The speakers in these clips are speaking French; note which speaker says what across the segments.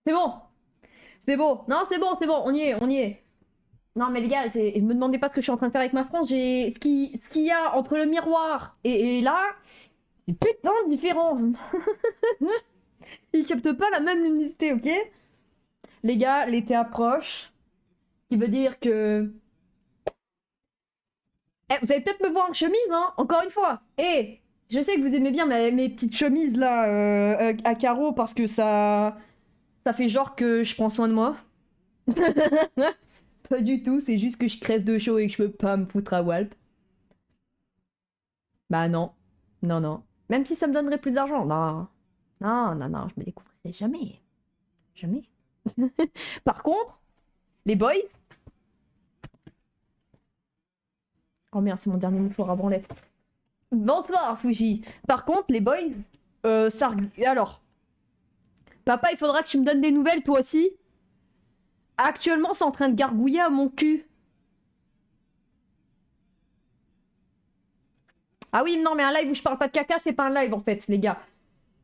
Speaker 1: C'est bon. C'est bon. Non, c'est bon, c'est bon. On y est, on y est. Non, mais les gars, me demandez pas ce que je suis en train de faire avec ma frange. J'ai ce qu'il y a entre le miroir et là, c'est putain différent. Il capte pas la même luminosité, ok? Les gars, l'été approche. Ce qui veut dire que... Eh, vous allez peut-être me voir en chemise, hein? Encore une fois. Eh, je sais que vous aimez bien mes petites chemises là à carreaux parce que ça fait genre que je prends soin de moi. Pas du tout, c'est juste que je crève de chaud et que je peux pas me foutre à Walp. Bah non. Non, non. Même si ça me donnerait plus d'argent. Non. Non, non, non, je me découvrirai jamais. Jamais. Par contre, les boys. Oh merde, c'est mon dernier mouchoir à branlette. Bonsoir, Fuji. Par contre, les boys, ça. Alors, papa, il faudra que tu me donnes des nouvelles, toi aussi. Actuellement, c'est en train de gargouiller à mon cul. Ah oui, non, mais un live où je parle pas de caca, c'est pas un live en fait, les gars.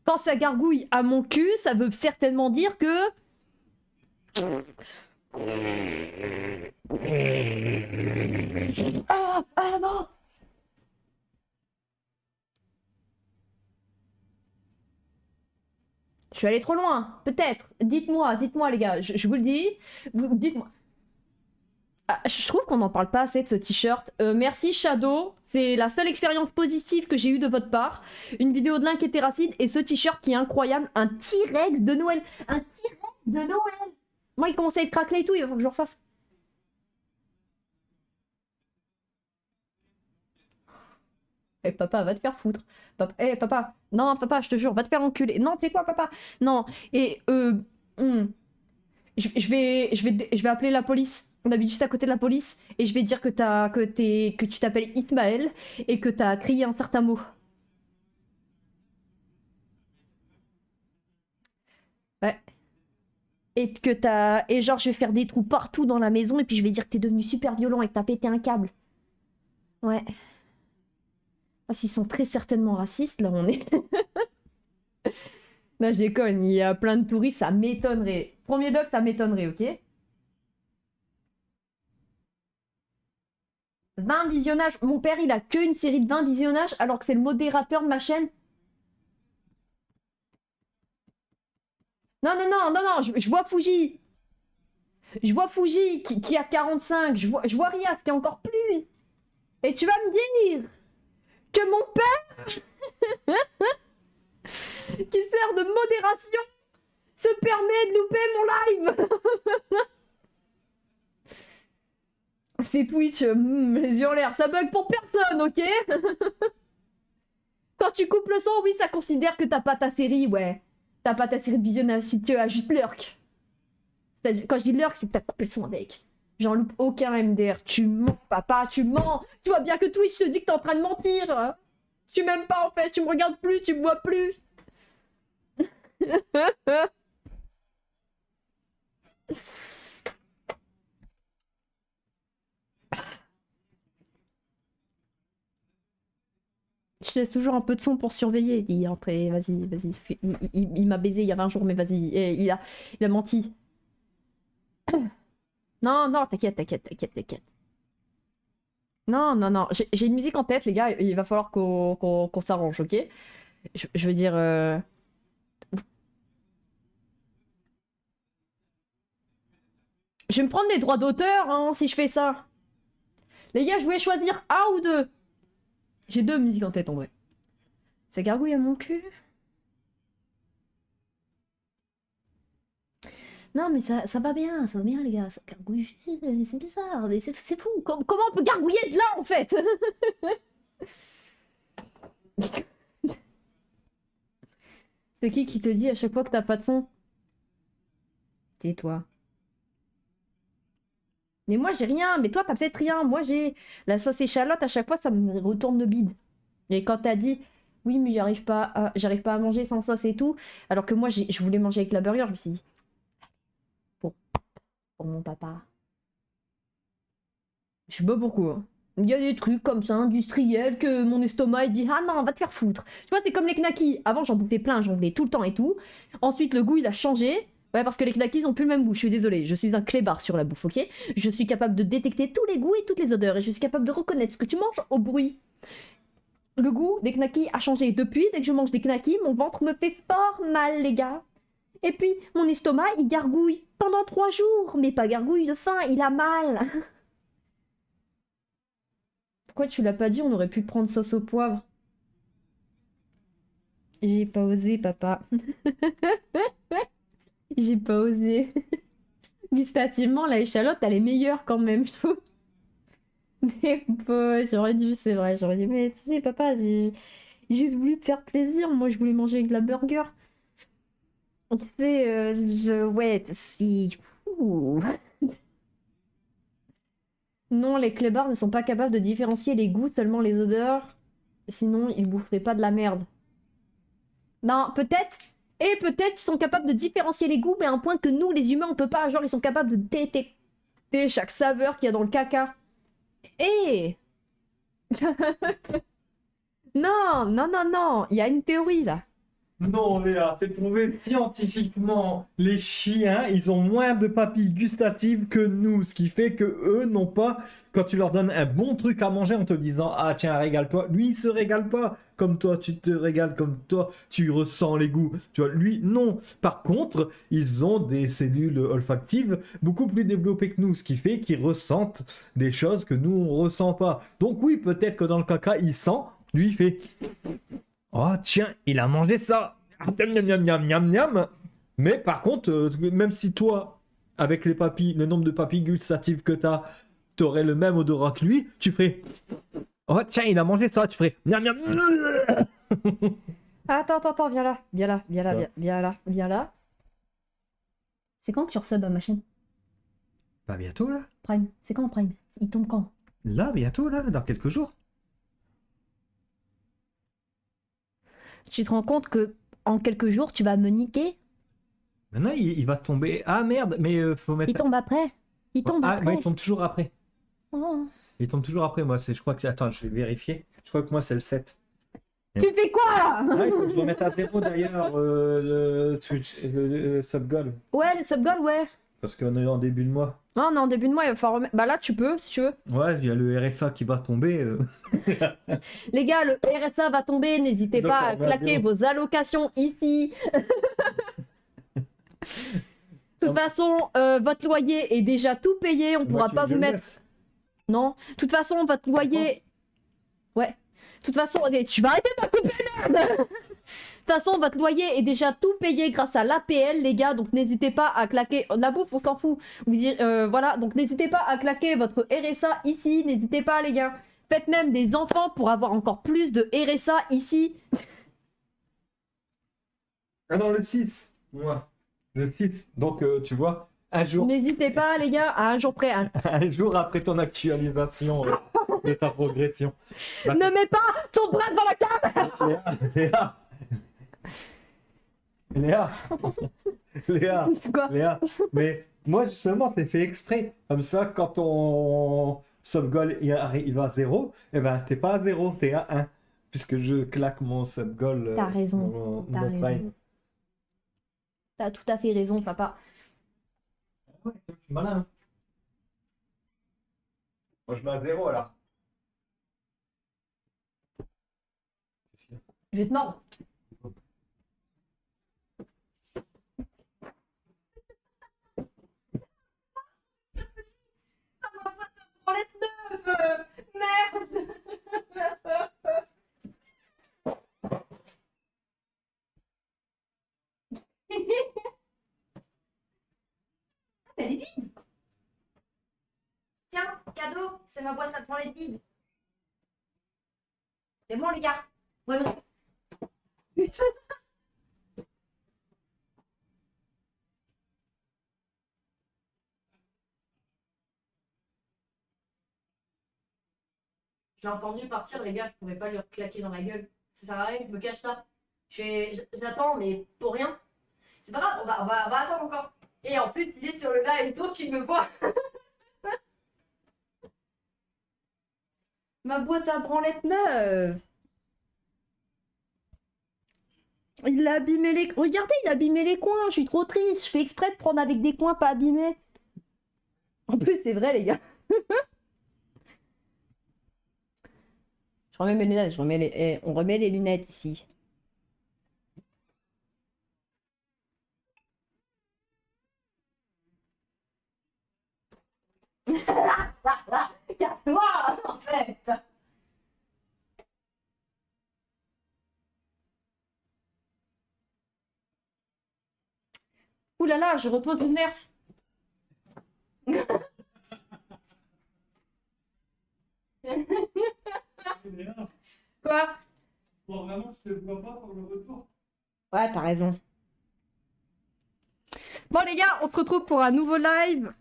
Speaker 1: Quand ça gargouille à mon cul, ça veut certainement dire que. Ah, ah non! Je suis allé trop loin, peut-être. Dites-moi, les gars, je vous le dis. Dites-moi. Ah, je trouve qu'on n'en parle pas assez de ce t-shirt. Merci Shadow, c'est la seule expérience positive que j'ai eue de votre part. Une vidéo de Link et Terracide et ce t-shirt qui est incroyable, un T-Rex de Noël. Un T-Rex de Noël. Moi, il commence à être craquelé et tout, il va falloir que je le refasse. Eh papa, va te faire foutre. Papa, eh papa, non papa, je te jure, va te faire enculer. Non, tu sais quoi papa? Non, et hmm, je vais appeler la police. On habite juste à côté de la police et je vais dire que tu t'appelles Ismaël et que t'as crié un certain mot. Ouais. Et genre je vais faire des trous partout dans la maison et puis je vais dire que t'es devenu super violent et que t'as pété un câble. Ouais. Ah, s'ils sont très certainement racistes, là on est. Là je déconne, il y a plein de touristes, ça m'étonnerait. Premier doc, ça m'étonnerait, ok? 20 visionnages. Mon père, il a que une série de 20 visionnages alors que c'est le modérateur de ma chaîne. Non, non, non, non, non, je vois Fuji. Je vois Fuji qui a 45. Je vois Rias qui a encore plus. Et tu vas me dire que mon père, qui sert de modération, se permet de louper mon live. C'est Twitch, les yeux en l'air, ça bug pour personne, ok? Quand tu coupes le son, oui, ça considère que t'as pas ta série, ouais. T'as pas ta série de visionnage si tu as juste lurk. Quand je dis lurk, c'est que t'as coupé le son avec. J'en loupe aucun MDR. Tu mens, papa, tu mens. Tu vois bien que Twitch te dit que t'es en train de mentir. Tu m'aimes pas en fait, tu me regardes plus, tu me vois plus. Je laisse toujours un peu de son pour surveiller. Il dit, entrez, vas-y, vas-y. Il m'a baisé il y a 20 jours, mais vas-y. Il a menti. Non, non, t'inquiète, t'inquiète, t'inquiète, t'inquiète. Non, non, non. J'ai une musique en tête, les gars. Il va falloir qu'on s'arrange, ok? Je veux dire. Je vais me prendre des droits d'auteur hein, si je fais ça. Les gars, je voulais choisir un ou deux. J'ai deux musiques en tête en vrai. Ça gargouille à mon cul. Non, mais ça va bien, les gars. Ça gargouille. C'est bizarre, mais c'est fou. Comment on peut gargouiller de là, en fait? C'est qui te dit à chaque fois que t'as pas de son? Tais-toi. Mais moi, j'ai rien. Mais toi, t'as peut-être rien. Moi, j'ai la sauce échalote. À chaque fois, ça me retourne le bide. Et quand t'as dit, oui, mais j'arrive pas à manger sans sauce et tout, alors que moi, je voulais manger avec la burger, je me suis dit, pour, pour mon papa. Je sais pas pourquoi. Il y a des trucs comme ça, industriels, que mon estomac il dit ah non, va te faire foutre. Tu vois, c'est comme les knackis. Avant, j'en bouffais plein, j'en voulais tout le temps et tout. Ensuite, le goût il a changé. Ouais, parce que les knackis ont plus le même goût, je suis désolée. Je suis un clébard sur la bouffe, ok? Je suis capable de détecter tous les goûts et toutes les odeurs, et je suis capable de reconnaître ce que tu manges au bruit. Le goût des knackis a changé. Depuis, dès que je mange des knackis, mon ventre me fait fort mal, les gars. Et puis, mon estomac, il gargouille pendant 3 jours. Mais pas gargouille de faim, il a mal. Pourquoi tu l'as pas dit? On aurait pu prendre sauce au poivre. J'ai pas osé, papa. J'ai pas osé. Gustativement, la échalote, elle est meilleure quand même, je trouve. Mais bon, j'aurais dû, c'est vrai, j'aurais dit, mais tu sais, papa, j'ai juste voulu te faire plaisir. Moi, je voulais manger avec de la burger. Tu sais, ouais, si. Ouh. Non, les clébards ne sont pas capables de différencier les goûts, seulement les odeurs. Sinon, ils boufferaient pas de la merde. Non, peut-être. Et peut-être qu'ils sont capables de différencier les goûts, mais à un point que nous, les humains, on peut pas. Genre, ils sont capables de détecter chaque saveur qu'il y a dans le caca. Et non, non, non, non, il y a une théorie là.
Speaker 2: Non, Léa, c'est prouvé scientifiquement. Les chiens, ils ont moins de papilles gustatives que nous, ce qui fait que eux n'ont pas, quand tu leur donnes un bon truc à manger en te disant, ah tiens, régale-toi, lui, il se régale pas comme toi, tu te régales comme toi, tu ressens les goûts. Tu vois, lui, non. Par contre, ils ont des cellules olfactives beaucoup plus développées que nous, ce qui fait qu'ils ressentent des choses que nous, on ressent pas. Donc oui, peut-être que dans le caca, il sent, lui, il fait... Oh tiens, il a mangé ça. Ah, miam, miam, miam, miam, miam. Mais par contre, même si toi, avec les papilles, le nombre de papilles gustatives que t'aurais le même odorat que lui, tu ferais. Oh tiens, il a mangé ça. Tu ferais. Miam, miam.
Speaker 1: Attends, attends, attends, viens là, viens là, viens là,
Speaker 2: Quoi
Speaker 1: viens là, viens là. C'est quand que tu resubs à ma chaîne?
Speaker 2: Bah bientôt là.
Speaker 1: Prime, c'est quand Prime? Il tombe quand?
Speaker 2: Là, bientôt là, dans quelques jours.
Speaker 1: Tu te rends compte que en quelques jours, tu vas me niquer?
Speaker 2: Maintenant, il va tomber. Ah merde, mais faut mettre.
Speaker 1: Il tombe après. Il tombe
Speaker 2: Ah, mais
Speaker 1: après.
Speaker 2: il tombe toujours après.
Speaker 1: Oh.
Speaker 2: Il tombe toujours après, moi. Je crois que. Attends, je vais vérifier. Je crois que moi, c'est le 7.
Speaker 1: Tu fais quoi là?
Speaker 2: Ah, il faut que je remette à zéro d'ailleurs le Twitch, le sub-goal.
Speaker 1: Ouais, le subgoal, ouais.
Speaker 2: Parce qu'on est en début de mois.
Speaker 1: Non, non, en début de mois, il va falloir remettre. Bah là, tu peux, si tu veux.
Speaker 2: Ouais, il y a le RSA qui va tomber.
Speaker 1: Les gars, le RSA va tomber. N'hésitez pas à
Speaker 2: D'accord,
Speaker 1: claquer
Speaker 2: vas-y.
Speaker 1: vos allocations ici. De toute façon, votre loyer est déjà tout payé. On pourra pas vous mettre. Non. De toute façon, votre loyer. Ouais. De toute façon, ok, tu vas arrêter de me couper, merde. De toute façon, votre loyer est déjà tout payé grâce à l'APL, les gars. Donc, n'hésitez pas à claquer. La bouffe, on s'en fout. Voilà. Donc, n'hésitez pas à claquer votre RSA ici. N'hésitez pas, les gars. Faites même des enfants pour avoir encore plus de RSA ici.
Speaker 2: Ah non, le 6. Moi. Le 6. Donc, tu vois,
Speaker 1: N'hésitez pas, les gars, à un jour près.
Speaker 2: un jour après ton actualisation de ta progression. Bah,
Speaker 1: Ne mets pas ton bras devant la caméra.
Speaker 2: Léa, Léa, Léa,
Speaker 1: Quoi?
Speaker 2: Léa, mais moi justement c'est fait exprès. Comme ça, quand ton sub-goal il va à 0, eh ben t'es pas à 0, t'es à 1. Puisque je claque mon sub-goal.
Speaker 1: T'as raison,
Speaker 2: Mon
Speaker 1: t'as
Speaker 2: prime.
Speaker 1: raison. T'as tout à fait raison, papa.
Speaker 2: Ouais, je suis malin. Hein. Moi je mets à 0 alors.
Speaker 1: Je vais te mordre. Merde. Elle est vide. Tiens, cadeau, c'est ma boîte à toilette vide. C'est bon, les gars. Ouais, bon. Putain. Je l'ai entendu partir, les gars, je pouvais pas lui claquer dans la gueule. Ça sert à rien, je me cache là. J'attends, mais pour rien. C'est pas grave, on va attendre encore. Et en plus, il est sur le live, donc il me voit. Ma boîte à branlette neuve. Il a abîmé les... Regardez, il a abîmé les coins. Je suis trop triste. Je fais exprès de prendre avec des coins pas abîmés. En plus, c'est vrai, les gars. Je remets mes lunettes. On remet les lunettes ici. Casse-toi, en fait. Ouh là là, je repose une nerf. Quoi?
Speaker 2: Bon, vraiment, je te vois pas pour le retour.
Speaker 1: Ouais, t'as raison. Bon les gars, on se retrouve pour un nouveau live.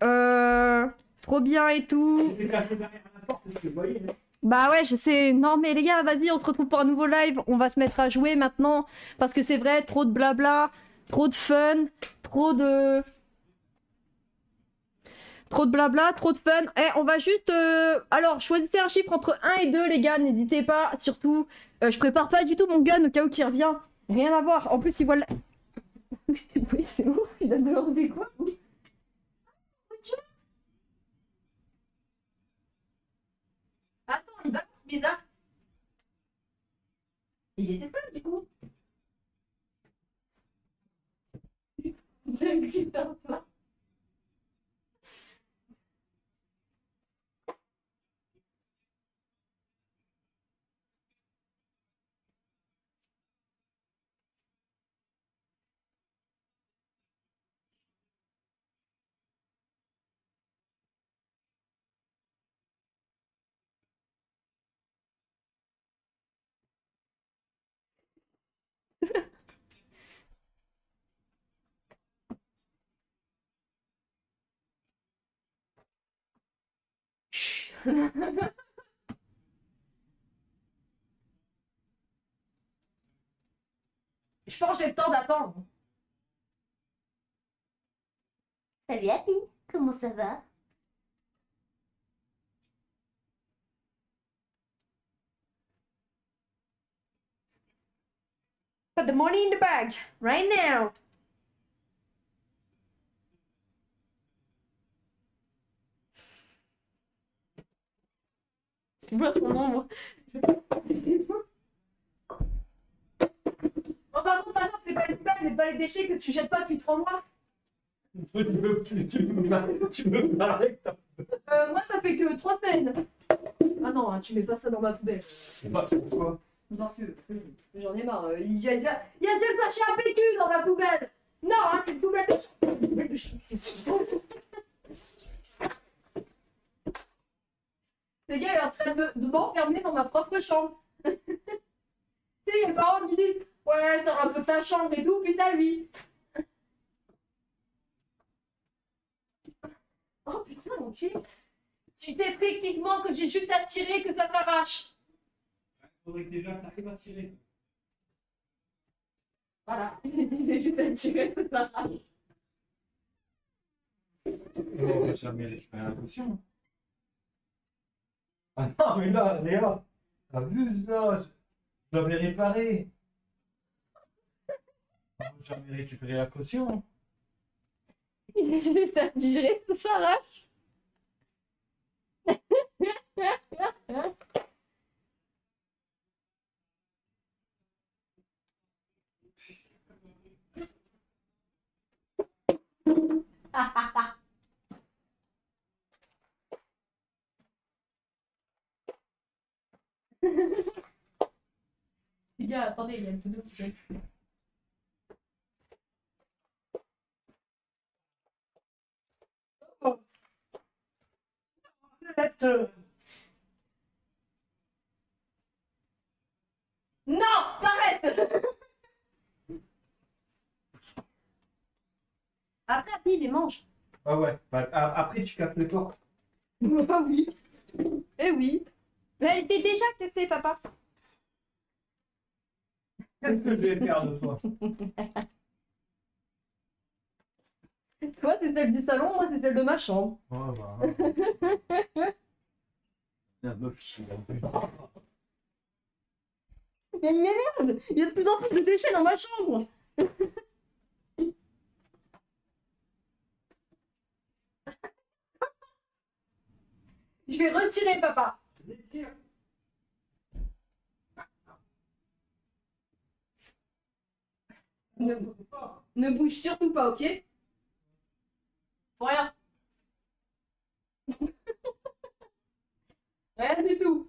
Speaker 1: Trop bien et tout.
Speaker 2: J'étais caché derrière la porte, je te voyais.
Speaker 1: Bah ouais, je sais. Non mais les gars, vas-y, on se retrouve pour un nouveau live. On va se mettre à jouer maintenant. Parce que c'est vrai, trop de blabla, trop de fun, trop de... Trop de blabla, trop de fun. Eh, on va juste... Alors, choisissez un chiffre entre 1 et 2, les gars. N'hésitez pas, surtout. Je prépare pas du tout mon gun au cas où qu'il revient. Rien à voir. En plus, il voit... Oui, c'est ouf. Il a balancé quoi? Attends, il balance bizarre. Il était seul, du coup. Chut. Je pense que j'ai le temps d'attendre.
Speaker 3: Salut Happy, comment ça va?
Speaker 1: Put the money in the bag, right now. Tu vois son ombre. Oh, par contre, c'est pas une poubelle, mais pas les déchets que tu jettes pas depuis 3 mois.
Speaker 2: Toi, tu me parler.
Speaker 1: Moi, ça fait que 3 semaines. Ah non, hein, tu mets pas ça dans ma poubelle.
Speaker 2: Je sais pas pourquoi.
Speaker 1: Bien sûr, j'en ai marre. Il y a déjà le sachet à PQ dans ma poubelle. Non, hein, c'est une poubelle de Les gars, il est en train de m'enfermer dans ma propre chambre. Tu sais, il y a les parents qui disent ouais, sors un peu ta chambre et tout, puis t'as lui. Oh putain, mon cul. Tu sais techniquement que j'ai juste à tirer que ça s'arrache.
Speaker 2: Faudrait que déjà t'arrives à tirer.
Speaker 1: Voilà, j'ai juste à tirer que ça s'arrache.
Speaker 2: On va jamais récupérer la caution. Ah non, mais là, Léa, t'abuses là. Je l'avais réparé. On va jamais récupérer la caution.
Speaker 1: J'ai juste à tirer que ça s'arrache. Les gars, attendez, il y a une pneu qui fait.
Speaker 2: Arrête.
Speaker 1: Non, arrête. Après, il les mange.
Speaker 2: Ah ouais, bah, après tu casses le corps.
Speaker 1: Ah oui. Eh oui. Mais elle était déjà cassée, papa.
Speaker 2: Qu'est-ce que je vais faire de toi?
Speaker 1: Toi, c'est celle du salon, moi, c'est celle de ma chambre.
Speaker 2: Oh, bah. La meuf qui a bu.
Speaker 1: Mais il m'énerve. Il y a de plus en plus de déchets dans ma chambre. Je vais retirer, papa. Ne, ne bouge surtout pas, ok? Pour rien. Rien du tout.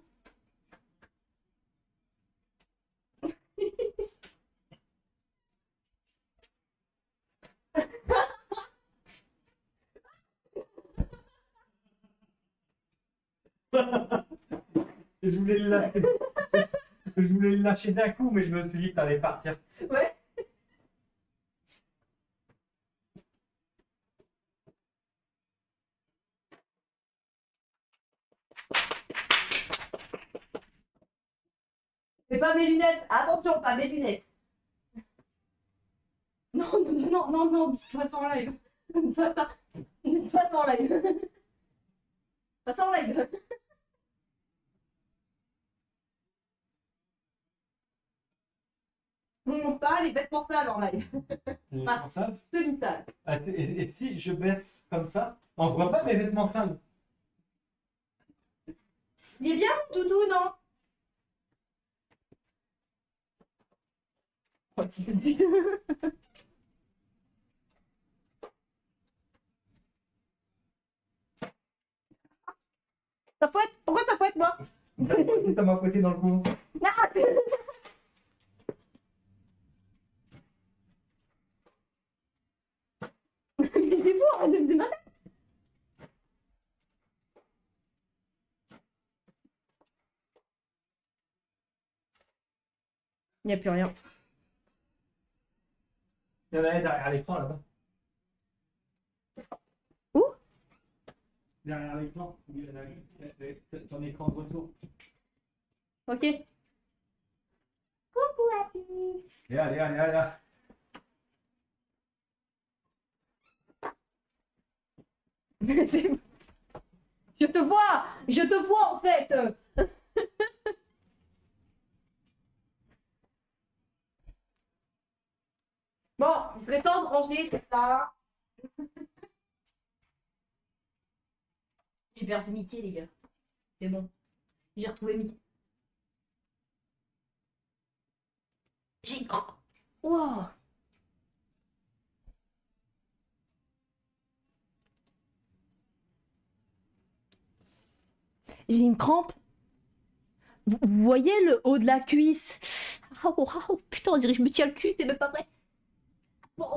Speaker 2: Je voulais le lâcher. Je voulais le lâcher d'un coup, mais je me suis dit que t'allais partir.
Speaker 1: Ouais. C'est pas mes lunettes. Attention, pas mes lunettes. Non, non, non, non, non, pas ça en live. Pas ça. Pas ça en live. Pas ça en live. On montre pas les vêtements sales en live.
Speaker 2: Comme ça.
Speaker 1: Semi-sales.
Speaker 2: Et si je baisse comme ça, on voit pas mes vêtements sales.
Speaker 1: Il est bien mon doudou, non? Oh, petite pute. Ça fouette? Pourquoi ça fouette, moi?
Speaker 2: Ça m'a fouetté dans le cou.
Speaker 1: Mais c'est bon, arrête de me demander. Il n'y a plus rien.
Speaker 2: Il y en a un derrière l'écran là-bas.
Speaker 1: Où?
Speaker 2: Derrière l'écran. Ton écran de retour.
Speaker 1: Ok.
Speaker 3: Coucou, Happy.
Speaker 2: Et allez, allez, allez.
Speaker 1: C'est bon. Je te vois! Je te vois en fait! Bon, il serait temps de ranger tout ça. J'ai perdu Mickey, les gars. C'est bon. J'ai retrouvé Mickey. J'ai une crampe. Wow. J'ai une crampe. Vous voyez le haut de la cuisse? Oh, wow, putain, on dirait que je me tiens le cul, c'est même pas vrai. Bon,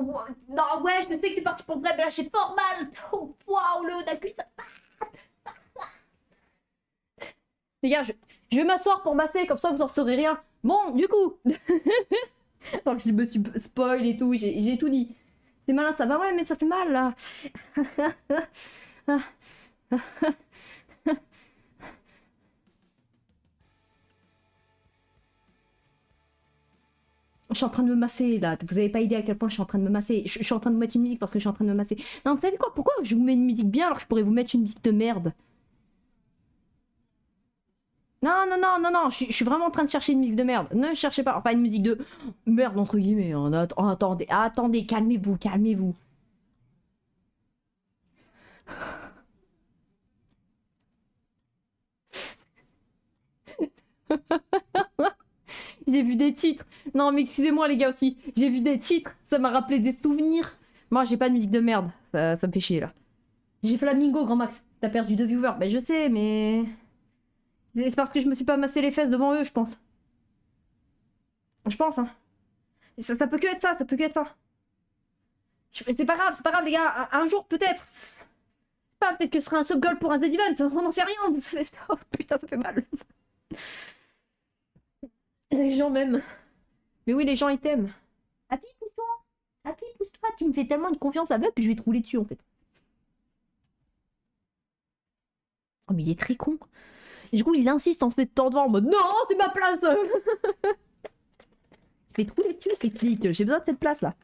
Speaker 1: non, ouais, je me sais que c'est parti pour vrai, mais là, j'ai fort mal. Oh, waouh, le haut de la cuisse. Les gars, je vais m'asseoir pour masser, comme ça vous en saurez rien. Bon, du coup. Alors que je me suis spoil et tout, j'ai tout dit. C'est malin ça, bah ouais, mais ça fait mal là. Je suis en train de me masser là, vous avez pas idée à quel point je suis en train de me masser. Je suis en train de vous mettre une musique parce que je suis en train de me masser. Non, vous savez quoi? Pourquoi je vous mets une musique bien alors que je pourrais vous mettre une musique de merde? Non, non, non, non, non, je suis vraiment en train de chercher une musique de merde. Ne cherchez pas, enfin une musique de merde entre guillemets. Hein. Attendez, attendez, calmez-vous, calmez-vous. J'ai vu des titres. Non, mais excusez-moi les gars aussi. J'ai vu des titres, ça m'a rappelé des souvenirs. Moi, j'ai pas de musique de merde. Ça me fait chier là. J'ai Flamingo, grand max. T'as perdu 2 viewers. Ben je sais, mais... C'est parce que je me suis pas massé les fesses devant eux, je pense. Je pense, hein. Ça peut que être ça, ça peut que être ça. C'est pas grave les gars. Un jour peut-être. Pas, peut-être que ce sera un sub-goal pour un Z-Event. On n'en sait rien, vous savez. Oh putain, ça fait mal. Les gens m'aiment. Mais oui, les gens ils t'aiment. Happy, pousse-toi. Happy, pousse-toi. Tu me fais tellement une confiance aveugle que je vais te rouler dessus en fait. Oh, mais il est très con. Et du coup, il insiste en se mettant devant en mode non, c'est ma place. Je vais te rouler dessus, flic. J'ai besoin de cette place là.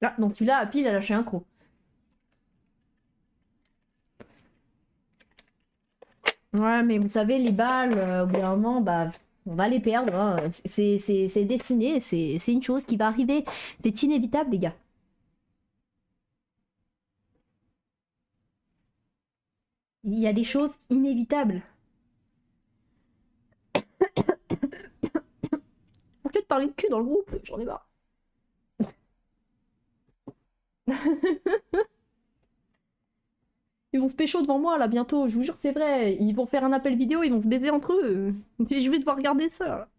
Speaker 1: Là, dans celui-là, Happy, il a lâché un croc. Ouais, mais vous savez, les balles, au bout d'un moment, bah, on va les perdre. Hein. C'est destiné, c'est une chose qui va arriver. C'est inévitable, les gars. Il y a des choses inévitables. Pour que de parler de cul dans le groupe, j'en ai marre. Ils vont se pécho devant moi là bientôt, je vous jure c'est vrai. Ils vont faire un appel vidéo, ils vont se baiser entre eux. Et je vais devoir regarder ça.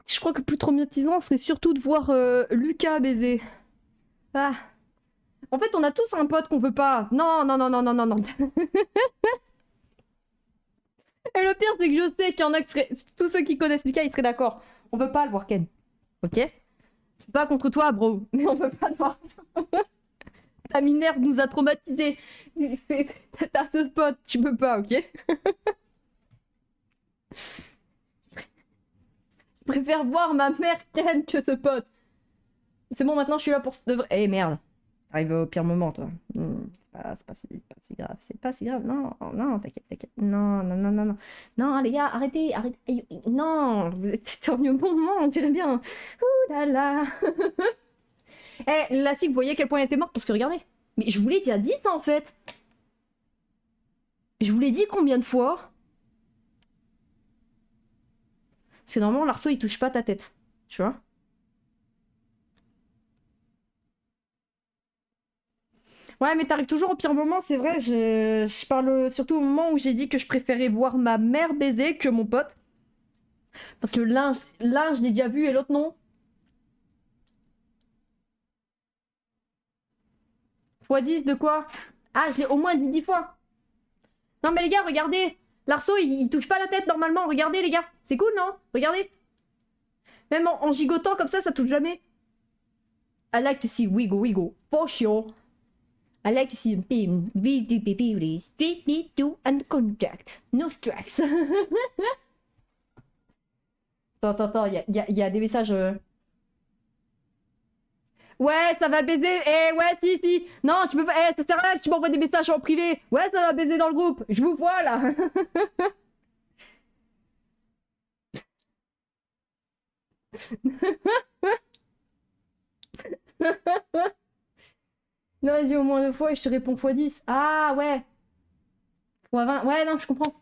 Speaker 1: Je crois que le plus traumatisant serait surtout de voir Lucas baiser. Ah. En fait, on a tous un pote qu'on veut pas. Non, non, non, non, non, non, non. Et le pire, c'est que je sais qu'il y en a qui seraient... Tous ceux qui connaissent Lucas, ils seraient d'accord. On veut pas le voir Ken. Ok? C'est pas contre toi, bro. Mais on veut pas le voir. Ta Minerve nous a traumatisés. T'as ce pote, tu peux pas, ok? Je préfère voir ma mère Ken que ce pote. C'est bon, maintenant je suis là pour de vrai. Eh merde. Arrive au pire moment, toi. C'est pas si grave. C'est pas si grave. Non, non, t'inquiète, t'inquiète. Non, non, non, non, non. Non, les gars, arrêtez, arrêtez. Non, vous êtes au bon moment, on dirait bien. Ouh là là. Eh, là, si vous voyez à quel point elle était morte, parce que regardez. Mais je vous l'ai déjà dit, ça, en fait. Je vous l'ai dit combien de fois? Parce que normalement, l'arceau, il touche pas ta tête. Tu vois? Ouais, mais t'arrives toujours au pire moment, c'est vrai. Je parle surtout au moment où j'ai dit que je préférais voir ma mère baiser que mon pote. Parce que l'un je l'ai déjà vu et l'autre non. Fois 10 de quoi? Ah, je l'ai au moins dit 10 fois. Non, mais les gars, regardez. L'arceau, il touche pas la tête normalement. Regardez, les gars. C'est cool, non? Regardez. Même en gigotant comme ça touche jamais. I like to see wiggle wiggle. For sure. I like to see him street me to and contact. No strikes. Attends, il y a des messages. Ouais, ça va baiser. Eh, ouais, si. Non, tu peux pas. Eh, ça sert à rien que tu m'envoies des messages en privé. Ouais, ça va baiser dans le groupe. Je vous vois là. Non, vas-y, au moins 2 fois et je te réponds x10. Ah, ouais. x20. Ouais, non, je comprends.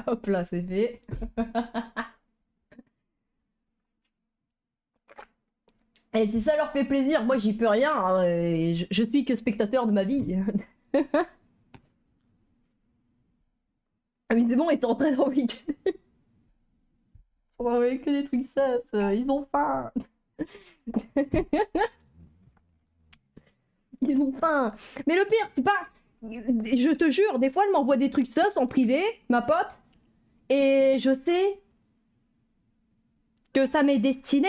Speaker 1: Hop là, c'est fait. Et si ça leur fait plaisir, moi j'y peux rien. Hein, je suis que spectateur de ma vie. Ah mais c'est bon, ils sont en train d'envoyer que... Ils sont en train d'envoyer que des trucs sas. Ils ont faim. Ils ont faim. Mais le pire, c'est pas... Je te jure, des fois elle m'envoie des trucs sus en privé, ma pote. Et je sais que ça m'est destiné,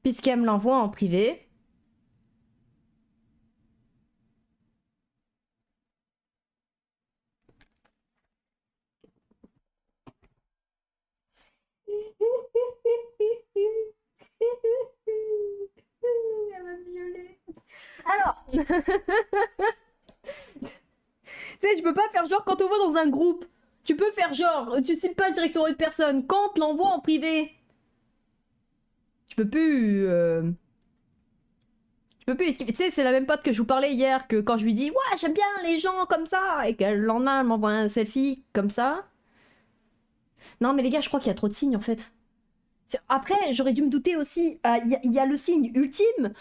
Speaker 1: puisqu'elle me l'envoie en privé. Elle m'a violée. Alors, tu sais, tu peux pas faire genre quand on voit dans un groupe. Tu peux faire genre, tu cibles pas directement une personne. Quand on te l'envoie en privé, tu peux plus. Tu peux plus esquiver. Tu sais, c'est la même pote que je vous parlais hier, que quand je lui dis ouais, j'aime bien les gens comme ça, et qu'elle le lendemain elle m'envoie un selfie comme ça. Non, mais les gars, je crois qu'il y a trop de signes en fait. Après, j'aurais dû me douter aussi. Il y a le signe ultime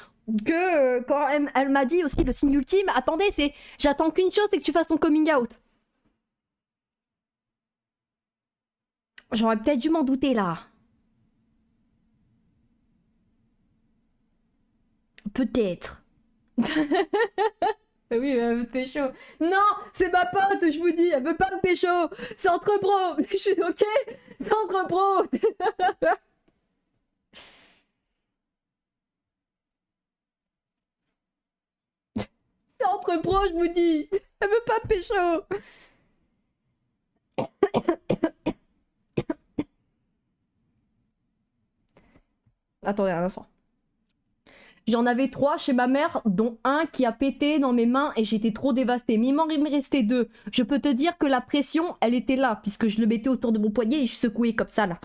Speaker 1: que quand elle m'a dit aussi le signe ultime. Attendez, c'est j'attends qu'une chose, c'est que tu fasses ton coming out. J'aurais peut-être dû m'en douter là. Peut-être. Oui, elle veut me pécho. Non, c'est ma pote, je vous dis, elle veut pas me pécho. C'est entre bros. Je suis ok. C'est entre bros. C'est entre reproche, je vous dis. Elle veut pas pécho. Attendez un instant. J'en avais 3 chez ma mère, dont un qui a pété dans mes mains et j'étais trop dévastée. Mais il m'en restait 2. Je peux te dire que la pression, elle était là, puisque je le mettais autour de mon poignet et je secouais comme ça, là.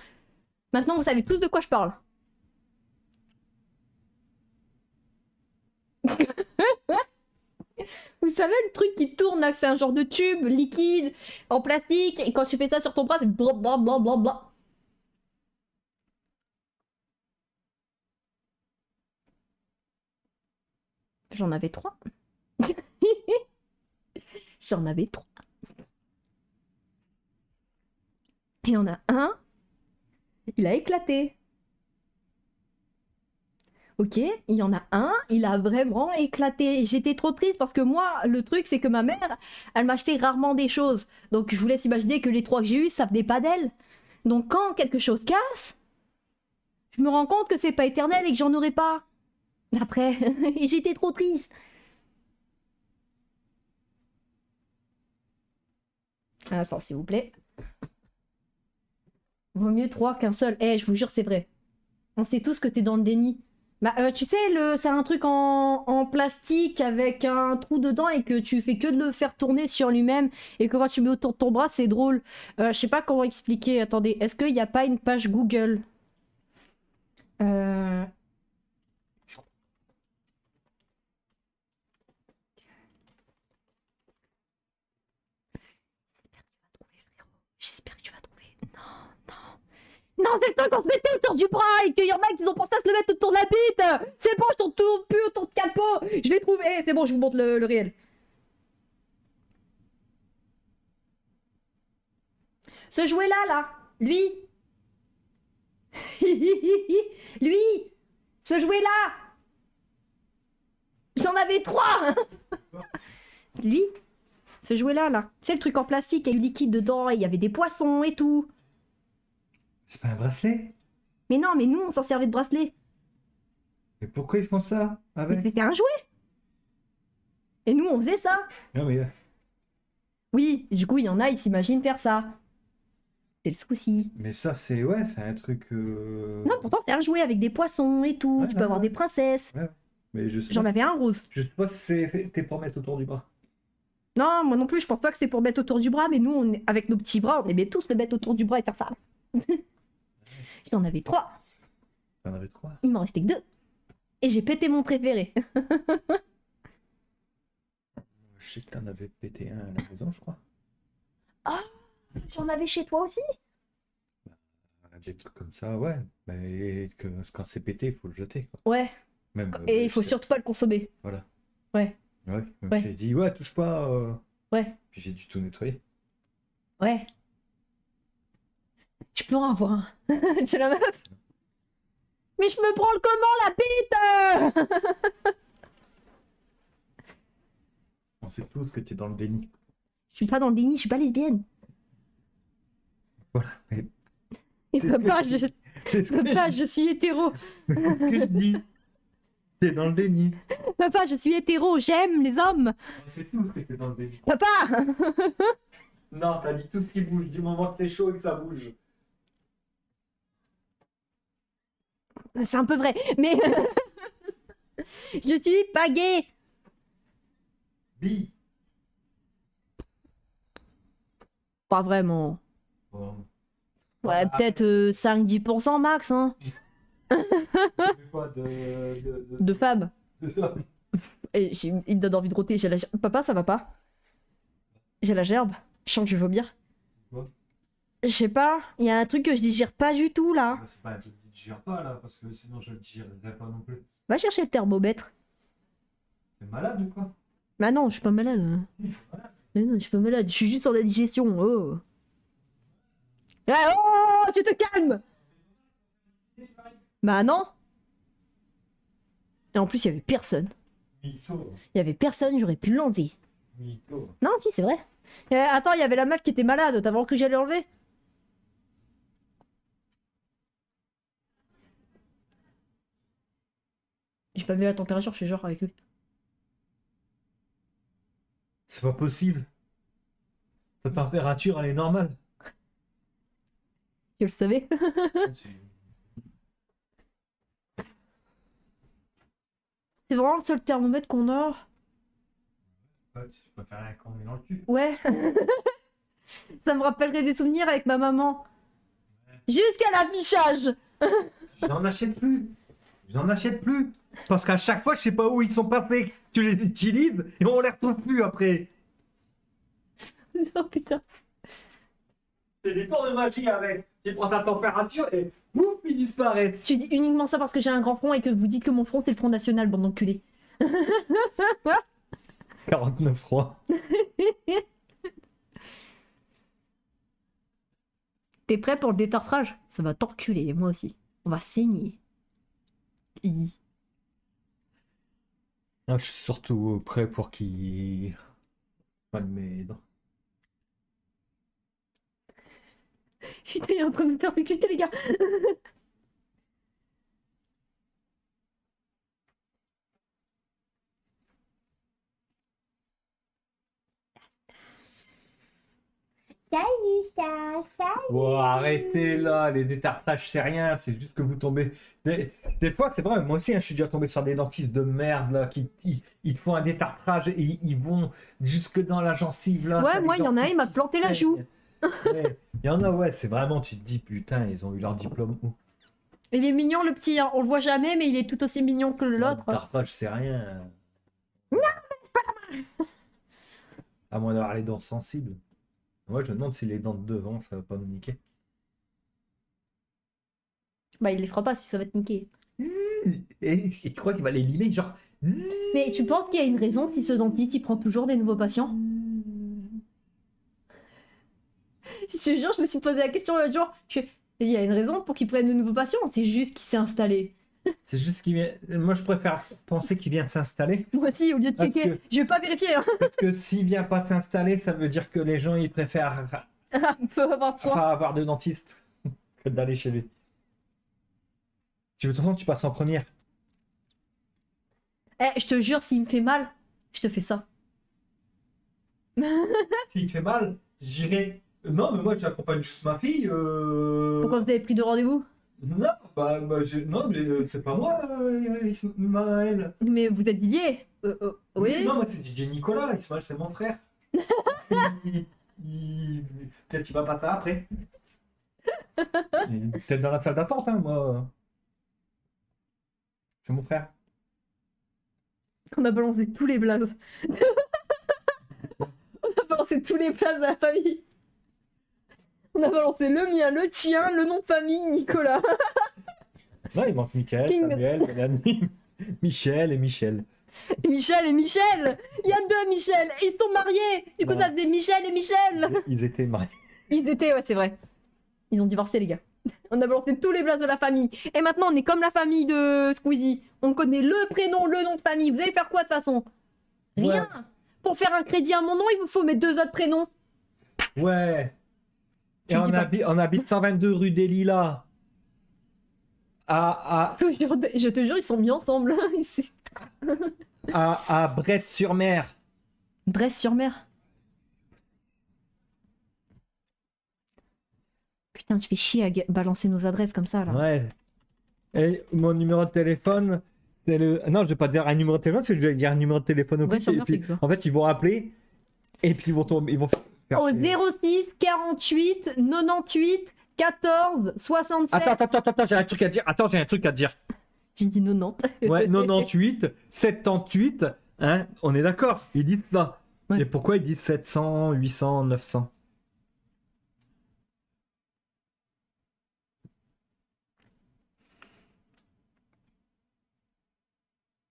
Speaker 1: Maintenant, vous savez tous de quoi je parle. Vous savez le truc qui tourne là, c'est un genre de tube liquide en plastique et quand tu fais ça sur ton bras, c'est blablabla. J'en avais 3. J'en avais 3. Il y en a un, il a éclaté. Ok, il y en a un, il a vraiment éclaté. J'étais trop triste parce que moi, le truc, c'est que ma mère, elle m'achetait rarement des choses. Donc je vous laisse imaginer que les 3 que j'ai eus, ça venait pas d'elle. Donc quand quelque chose casse, je me rends compte que c'est pas éternel et que j'en aurai pas. Après, j'étais trop triste. Un instant, s'il vous plaît. Vaut mieux 3 qu'un seul. Eh, je vous jure, c'est vrai. On sait tous que t'es dans le déni. Bah, tu sais, c'est un truc en plastique avec un trou dedans et que tu fais que de le faire tourner sur lui-même et que quand tu mets autour de ton bras, c'est drôle. Je sais pas comment expliquer. Attendez, est-ce qu'il n'y a pas une page Google? Euh... J'espère que tu vas trouver. Non, non. Non, c'est le truc qu'on se mettait autour du bras et qu'il y en a qui ont pensé à se le mettre autour de la bite. C'est bon, je tourne tout plus autour de capot. Je vais trouver. C'est bon, je vous montre le réel. Ce jouet-là, là. Lui. Lui. Ce jouet-là. J'en avais 3. Lui. Ce jouet-là, là. C'est le truc en plastique avec du liquide dedans et il y avait des poissons et tout.
Speaker 2: C'est pas un bracelet?
Speaker 1: Mais non, mais nous, on s'en servait de bracelet.
Speaker 2: Mais pourquoi ils font ça
Speaker 1: Mais
Speaker 2: avec?
Speaker 1: c'était un jouet. Et nous, on faisait ça.
Speaker 2: Non mais
Speaker 1: Oui, du coup, il y en a, ils s'imaginent faire ça. C'est le souci.
Speaker 2: ça c'est ouais, c'est un truc.
Speaker 1: Non, pourtant, c'est un jouet avec des poissons et tout.
Speaker 2: Ouais,
Speaker 1: Tu
Speaker 2: ouais,
Speaker 1: peux avoir
Speaker 2: ouais.
Speaker 1: des princesses.
Speaker 2: Ouais. Mais je sais
Speaker 1: J'en
Speaker 2: pas
Speaker 1: avais un rose.
Speaker 2: je sais pas si t'es pour mettre autour du bras.
Speaker 1: Non, moi non plus, je pense pas que c'est pour mettre autour du bras, mais nous, avec nos petits bras, on aimait tous le mettre autour du bras et faire ça. J'en avais 3.
Speaker 2: T'en avais 3.
Speaker 1: Il m'en restait que 2. Et j'ai pété mon préféré.
Speaker 2: Je sais que t'en avais pété un à la maison, je crois.
Speaker 1: Ah, j'en avais chez toi aussi.
Speaker 2: Des trucs comme ça, ouais. Mais quand c'est pété, il faut le jeter, quoi.
Speaker 1: Ouais,
Speaker 2: Même,
Speaker 1: et il
Speaker 2: je
Speaker 1: faut
Speaker 2: sais-
Speaker 1: surtout pas le consommer.
Speaker 2: Voilà.
Speaker 1: Ouais,
Speaker 2: Ouais. Même
Speaker 1: Ouais.
Speaker 2: j'ai dit, ouais, touche pas.
Speaker 1: ouais,
Speaker 2: Puis j'ai dû tout nettoyer.
Speaker 1: ouais. Je peux en avoir un. C'est la meuf. Mais je me branle comment la bite?
Speaker 2: On sait tous que t'es dans le déni.
Speaker 1: Je suis pas dans le déni, je suis pas lesbienne.
Speaker 2: Voilà. Mais
Speaker 1: Et
Speaker 2: C'est ce que
Speaker 1: papa,
Speaker 2: je dis. c'est ce que
Speaker 1: papa, je suis hétéro.
Speaker 2: c'est ce que je dis. T'es dans le déni.
Speaker 1: Papa, je suis hétéro, j'aime les hommes.
Speaker 2: On sait tous que t'es dans le déni.
Speaker 1: Papa.
Speaker 2: Non, t'as dit tout ce qui bouge. Du moment que t'es chaud et que ça bouge.
Speaker 1: C'est un peu vrai, mais je suis pas gay.
Speaker 2: Bi.
Speaker 1: Pas vraiment.
Speaker 2: Bon.
Speaker 1: Ouais, peut-être 5-10% max, hein.
Speaker 2: Quoi
Speaker 1: De femmes.
Speaker 2: de toi.
Speaker 1: Et il me donne envie de roter. J'ai la Papa, ça va pas? J'ai la gerbe. Je sens que je vais vomir.
Speaker 2: Quoi?
Speaker 1: Je sais pas, il y a un truc que je digère pas du tout là.
Speaker 2: C'est pas un truc que tu digères pas là, parce que sinon je le digérerais pas non plus.
Speaker 1: Va chercher le thermomètre.
Speaker 2: T'es malade ou quoi?
Speaker 1: Bah non, je suis pas malade. Hein. Mais non, je suis pas malade, je suis juste en indigestion. Oh. Eh, oh, tu te calmes. Bah non. Et en plus, il y avait personne.
Speaker 2: Mytho.
Speaker 1: Il y avait personne, j'aurais pu l'enlever.
Speaker 2: Mytho.
Speaker 1: Non, si, c'est vrai. Attends, il y avait la meuf qui était malade, t'as vraiment cru que j'allais l'enlever? J'ai pas vu la température, je suis genre avec lui.
Speaker 2: C'est pas possible. Ta température, elle est normale.
Speaker 1: Je le savais. C'est vraiment le seul thermomètre qu'on a.
Speaker 2: Tu préfères un con dans le cul.
Speaker 1: Ouais. Ça me rappellerait des souvenirs avec ma maman. Jusqu'à l'affichage.
Speaker 2: J'en achète plus. J'en achète plus. Parce qu'à chaque fois, je sais pas où ils sont passés. Tu les utilises et on les retrouve plus après.
Speaker 1: Oh putain.
Speaker 2: C'est des tours de magie avec. Tu prends ta température et boum, ils disparaissent.
Speaker 1: Tu dis uniquement ça parce que j'ai un grand front et que vous dites que mon front c'est le Front National, bande d'enculés.
Speaker 2: 49.3.
Speaker 1: T'es prêt pour le détartrage? Ça va t'enculer, moi aussi. On va saigner. Hi.
Speaker 2: Non, je suis surtout prêt pour qu'ils prennent mes dents.
Speaker 1: Putain, il est en train de me persécuter, les gars.
Speaker 3: Salut, Star, salut.
Speaker 2: Bon, arrêtez là, les détartrages, c'est rien, c'est juste que vous tombez. Des fois, c'est vrai, moi aussi, hein, je suis déjà tombé sur des dentistes de merde là, ils te font un détartrage et ils vont jusque dans la gencive là.
Speaker 1: Ouais,
Speaker 2: T'as
Speaker 1: moi,
Speaker 2: des
Speaker 1: il y en a un,
Speaker 2: gencives
Speaker 1: il m'a
Speaker 2: qui
Speaker 1: planté la
Speaker 2: saignent.
Speaker 1: joue.
Speaker 2: Ouais, il y en a, ouais, c'est vraiment, tu te dis, putain, ils ont eu leur diplôme où?
Speaker 1: Il est mignon, le petit, hein. On le voit jamais, mais il est tout aussi mignon que
Speaker 2: Le
Speaker 1: l'autre.
Speaker 2: détartrage, c'est rien. À moins d'avoir les dents sensibles. Moi, je me demande si les dents de devant, ça va pas me niquer.
Speaker 1: Bah, il les fera pas si ça va te niquer.
Speaker 2: Et tu crois qu'il va les limer, genre.
Speaker 1: Mais tu penses qu'il y a une raison si ce dentiste, il prend toujours des nouveaux patients? Je te jure, je me suis posé la question l'autre jour. Il y a une raison pour qu'il prenne de nouveaux patients, c'est juste qu'il s'est installé.
Speaker 2: C'est juste qu'il vient. Moi, je préfère penser qu'il vient de s'installer.
Speaker 1: Moi aussi, au lieu de
Speaker 2: Parce
Speaker 1: checker,
Speaker 2: que-
Speaker 1: je vais pas vérifier. Hein.
Speaker 2: Parce que s'il vient pas de s'installer, ça veut dire que les gens, ils préfèrent
Speaker 1: On peut avoir de soin.
Speaker 2: pas avoir de dentiste que d'aller chez lui. Tu veux, de toute façon, tu passes en première.
Speaker 1: Eh, je te jure, s'il me fait mal, je te fais ça.
Speaker 2: S'il te fait mal, j'irai. Non, mais moi, j'accompagne juste ma fille.
Speaker 1: Pourquoi vous avez pris de rendez-vous?
Speaker 2: Non, non, mais c'est pas moi, Ismaël.
Speaker 1: Mais vous êtes liés. Oui.
Speaker 2: Non, moi, c'est DJ Nicolas. Ismaël, c'est mon frère. Peut-être il va passer après. Peut-être dans la salle d'attente, hein, moi. C'est mon frère.
Speaker 1: On a balancé tous les blazes. On a balancé tous les blazes de la famille. On a balancé le mien, le tien, le nom de famille, Nicolas.
Speaker 2: Non, il manque Mickaël,
Speaker 1: King.
Speaker 2: Samuel, Mélanie, Michel et Michel.
Speaker 1: Et Michel et Michel. Il y a deux Michel. Et ils sont mariés. Du coup,
Speaker 2: Ouais.
Speaker 1: ça faisait Michel et Michel.
Speaker 2: Ils étaient mariés.
Speaker 1: Ils étaient, ouais, c'est vrai. Ils ont divorcé, les gars. On a balancé tous les blazes de la famille. Et maintenant, on est comme la famille de Squeezie. On connaît le prénom, le nom de famille. Vous allez faire quoi de toute façon? Rien.
Speaker 2: Ouais.
Speaker 1: Pour faire un crédit à mon nom, il vous faut mes deux autres prénoms.
Speaker 2: Ouais.
Speaker 1: Tu
Speaker 2: Et
Speaker 1: me
Speaker 2: on,
Speaker 1: dis pas.
Speaker 2: on habite 122 rue des Lilas.
Speaker 1: Toujours, je te jure, ils sont mis ensemble.
Speaker 2: À Brest-sur-Mer.
Speaker 1: Brest-sur-Mer. Putain, tu fais chier à balancer nos adresses comme ça, là.
Speaker 2: Ouais. Et mon numéro de téléphone, c'est le. Non, je vais pas dire un numéro de téléphone, parce que je vais dire un numéro de téléphone au
Speaker 1: Ouais,
Speaker 2: pif,
Speaker 1: sur
Speaker 2: et
Speaker 1: Mer,
Speaker 2: puis,
Speaker 1: fixe, quoi.
Speaker 2: en fait, ils vont appeler. Et puis ils vont tomber. Ils vont faire.
Speaker 1: Au 06 48 98 14 67.
Speaker 2: Attends, j'ai un truc à dire. Attends, j'ai un truc à dire.
Speaker 1: J'ai dit 90.
Speaker 2: Ouais, 98, 78, hein, on est d'accord, ils disent ça.
Speaker 1: Ouais.
Speaker 2: Et pourquoi ils disent 700, 800, 900?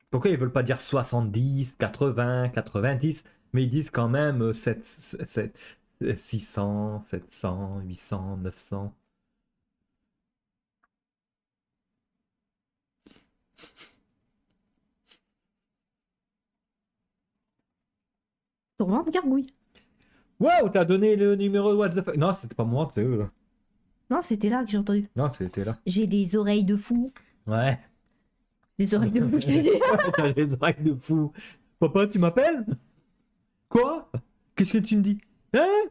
Speaker 2: Pourquoi ils veulent pas dire 70, 80, 90, mais ils disent quand même 600, 700, 800, 900.
Speaker 1: Tourmente gargouille.
Speaker 2: Wow, t'as donné le numéro what the fuck? Non, c'était pas moi, c'est eux là.
Speaker 1: Non, c'était là que j'ai entendu.
Speaker 2: Non, c'était là.
Speaker 1: J'ai des oreilles de fou.
Speaker 2: Ouais.
Speaker 1: Des oreilles de fou, je t'ai dit.
Speaker 2: T'as les oreilles de fou. Papa, tu m'appelles? Quoi? Qu'est-ce que tu me dis? Hein?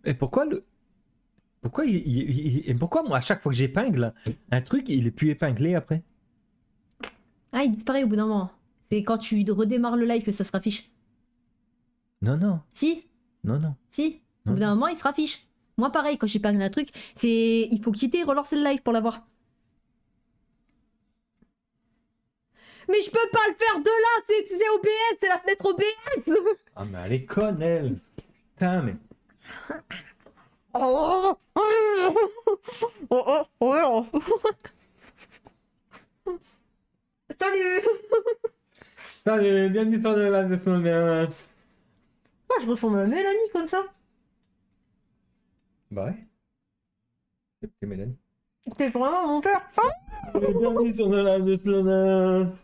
Speaker 2: Et pourquoi le... Pourquoi et pourquoi moi à chaque fois que j'épingle un truc, il est plus épinglé après?
Speaker 1: Ah, il disparaît au bout d'un moment. C'est quand tu redémarres le live que ça se raffiche.
Speaker 2: Non, non,
Speaker 1: Si,
Speaker 2: non, non.
Speaker 1: si. Au
Speaker 2: Non.
Speaker 1: bout d'un moment, il se raffiche. Moi, pareil, quand j'épingle un truc, c'est... Il faut quitter et relancer le live pour l'avoir. Mais je peux pas le faire de là, c'est OBS, c'est la fenêtre OBS.
Speaker 2: Ah mais elle est conne elle. Putain mais...
Speaker 1: Salut.
Speaker 2: Salut, bienvenue sur le live de Snowman.
Speaker 1: Moi, je ressemble à Mélanie comme ça.
Speaker 2: Bah ouais. C'est Mélanie.
Speaker 1: T'es vraiment mon père.
Speaker 2: Bienvenue sur le live de Snowman.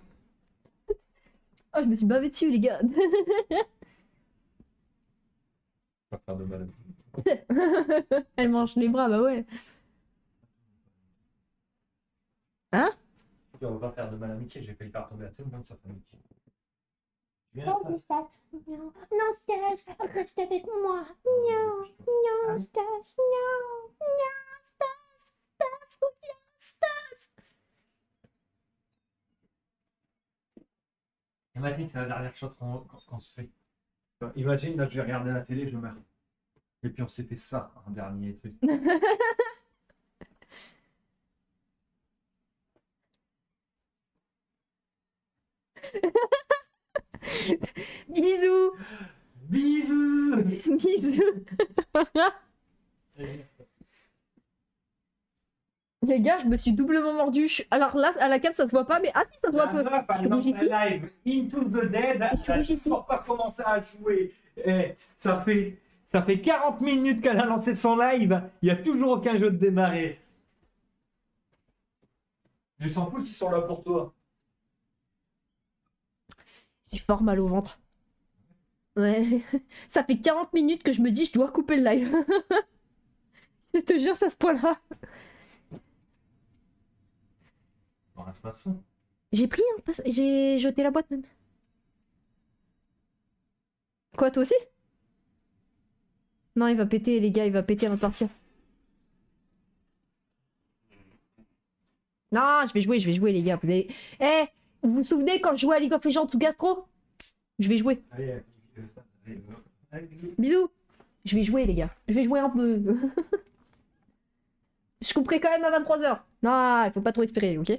Speaker 1: Oh, je me suis bavé dessus, les gars.
Speaker 2: Pas faire de mal.
Speaker 1: Elle mange les bras, bah ouais. Hein?
Speaker 2: On va pas faire de mal à Mickey, j'ai fait le faire tomber à tout le monde sauf à Mickey.
Speaker 3: Oh, Eustace. Non, non, Eustace, reste avec moi. Non, non, Eustace, non, non, Eustace, Eustace, reviens, Eustace.
Speaker 2: Imagine, c'est la dernière chose qu'on se fait. Imagine, là je vais regarder la télé, je meurs. Et puis on s'est fait ça, un dernier truc.
Speaker 1: Bisous.
Speaker 2: Bisous.
Speaker 1: Bisous. Les gars, je me suis doublement mordu. Alors là, à la cam, ça se voit pas, mais ah si, ça se voit un peu.
Speaker 2: Meuf, elle lance un live Into the Dead,
Speaker 1: Je suis
Speaker 2: elle
Speaker 1: rouge
Speaker 2: a
Speaker 1: ici.
Speaker 2: toujours pas commencé à jouer. Eh, ça fait 40 minutes qu'elle a lancé son live, il y a toujours aucun jeu de démarrer. Ils s'en foutent, ils sont là pour toi.
Speaker 1: J'ai fort mal au ventre. Ouais. Ça fait 40 minutes que je me dis, je dois couper le live. Je te jure, c'est à ce point-là.
Speaker 2: Bon, de toute façon.
Speaker 1: J'ai pris, j'ai jeté la boîte même. Quoi, toi aussi? Non, il va péter, les gars, il va péter avant de partir. Non, je vais jouer, les gars. Vous avez... Eh, vous vous souvenez quand je jouais à League of Legends ou Gastro? Je vais jouer. Bisous. Je vais jouer, les gars. Je vais jouer un peu. Je couperai quand même à 23h. Non, il faut pas trop espérer, ok?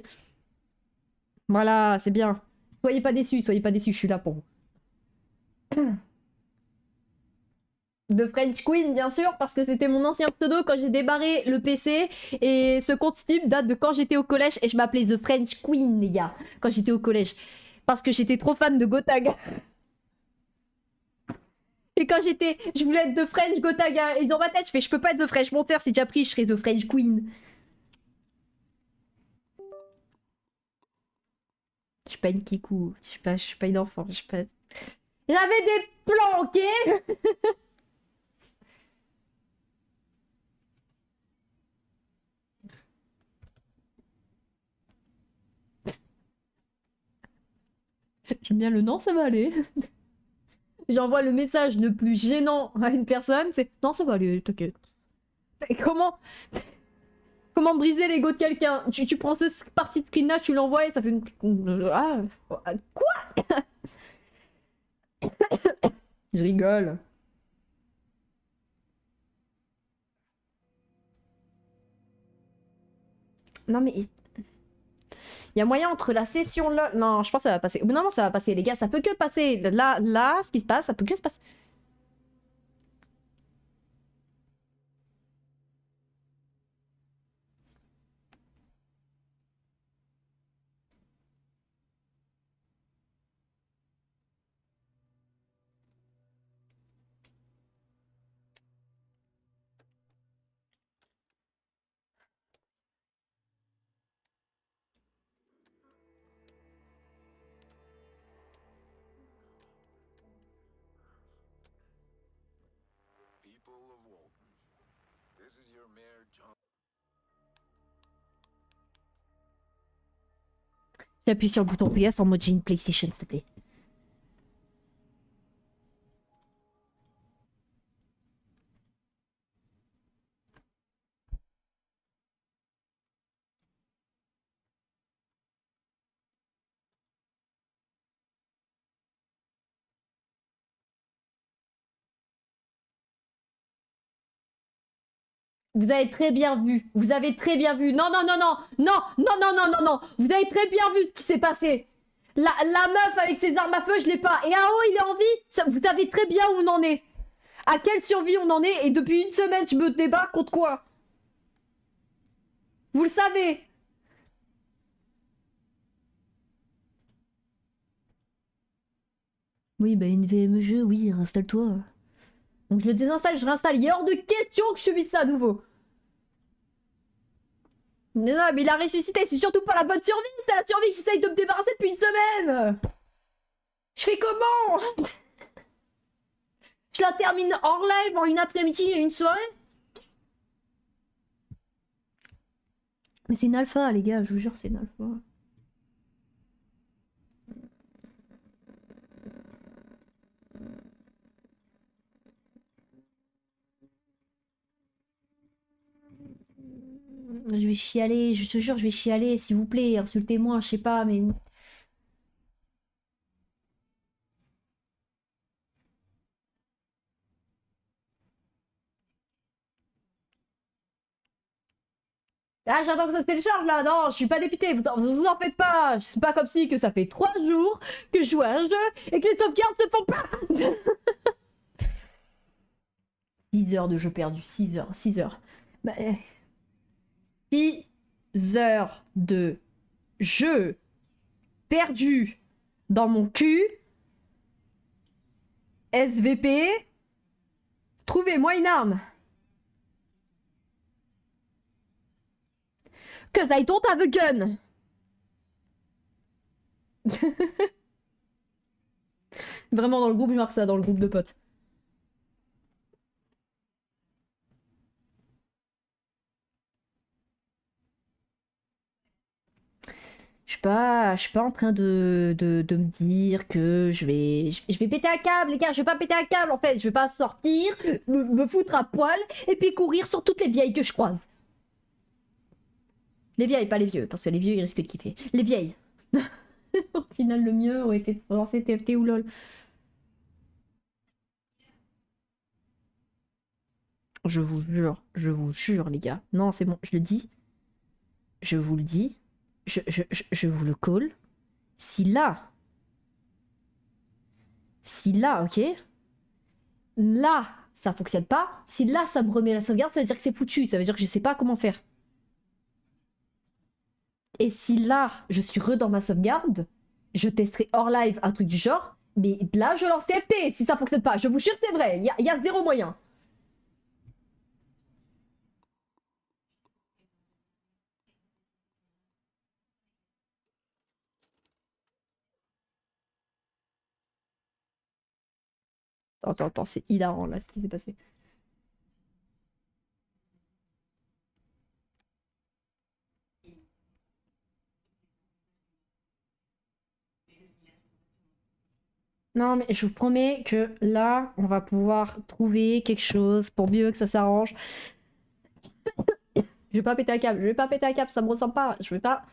Speaker 1: Voilà, c'est bien. Soyez pas déçus, je suis là pour vous. De French Queen, bien sûr, parce que c'était mon ancien pseudo quand j'ai débarré le PC. Et ce compte Steam date de quand j'étais au collège et je m'appelais The French Queen, les gars, quand j'étais au collège. Parce que j'étais trop fan de Gotaga. Et quand je voulais être The French Gotaga. Et dans ma tête, je peux pas être The French Monteur, c'est déjà pris, je serais The French Queen. Je suis pas une kikou, je suis pas une enfant, je suis pas... J'avais des plans, ok? J'aime bien le non, ça va aller. J'envoie le message le plus gênant à une personne, c'est non, ça va aller, t'inquiète. Comment briser l'ego de quelqu'un? Tu prends ce parti de screen là, tu l'envoies et ça fait une... Ah, quoi? Je rigole. Non mais... Il y a moyen entre la session là... Non, je pense que ça va passer. Non, ça va passer, les gars. Ça peut que passer. Là, ce qui se passe, ça peut que se passer.
Speaker 4: People of Walton, this is your mayor, John.
Speaker 1: J'appuie sur le bouton PS en mode j'ai une PlayStation, s'il te plaît. Vous avez très bien vu. Vous avez très bien vu. Non, non, non, non. Non, non, non, non, non, non. Vous avez très bien vu ce qui s'est passé. La meuf avec ses armes à feu, je l'ai pas. Et Ao, il est en vie. Vous savez très bien où on en est. À quelle survie on en est. Et depuis une semaine, je me débat contre quoi? Vous le savez. Oui, bah une VM jeu, oui, installe-toi. Donc je le désinstalle, je réinstalle. Il est hors de question que je subisse ça à nouveau. Non, non, mais il a ressuscité, c'est surtout pas la bonne survie, c'est la survie que j'essaye de me débarrasser depuis une semaine. Je fais comment? Je la termine hors live en une après-midi et une soirée? Mais c'est une alpha, les gars, je vous jure, c'est une alpha. Je vais chialer, je te jure, je vais chialer, s'il vous plaît, insultez-moi, je sais pas, mais... Ah, j'attends que ça se télécharge là, non, je suis pas dépité, vous en faites pas, c'est pas comme si que ça fait 3 jours que je joue à un jeu et que les sauvegardes se font pas. 6 heures de jeu perdu, 6 heures, 6 heures. Bah, 6 heures de jeu perdu dans mon cul. SVP, trouvez-moi une arme. Cause I don't have a gun. Vraiment dans le groupe, je marque ça, dans le groupe de potes. Je suis pas en train de me dire que je vais péter un câble, les gars, je vais pas péter un câble en fait, je vais pas sortir, me foutre à poil et puis courir sur toutes les vieilles que je croise. Les vieilles, pas les vieux, parce que les vieux ils risquent de kiffer. Les vieilles. Au final, le mieux aurait été de lancer TFT ou LOL. Je vous jure, les gars. Non, c'est bon, je le dis. Je vous le dis. Je vous le call. Si là, ok, là, ça fonctionne pas. Si là, ça me remet la sauvegarde, ça veut dire que c'est foutu. Ça veut dire que je sais pas comment faire. Et si là, je suis dans ma sauvegarde, je testerai hors live un truc du genre. Mais là, je lance TFT si ça fonctionne pas. Je vous jure, c'est vrai. Il y a zéro moyen. Attends, c'est hilarant là ce qui s'est passé. Non, mais je vous promets que là, on va pouvoir trouver quelque chose pour mieux que ça s'arrange. Je vais pas péter un câble, je vais pas péter un câble, ça me ressemble pas. Je vais pas.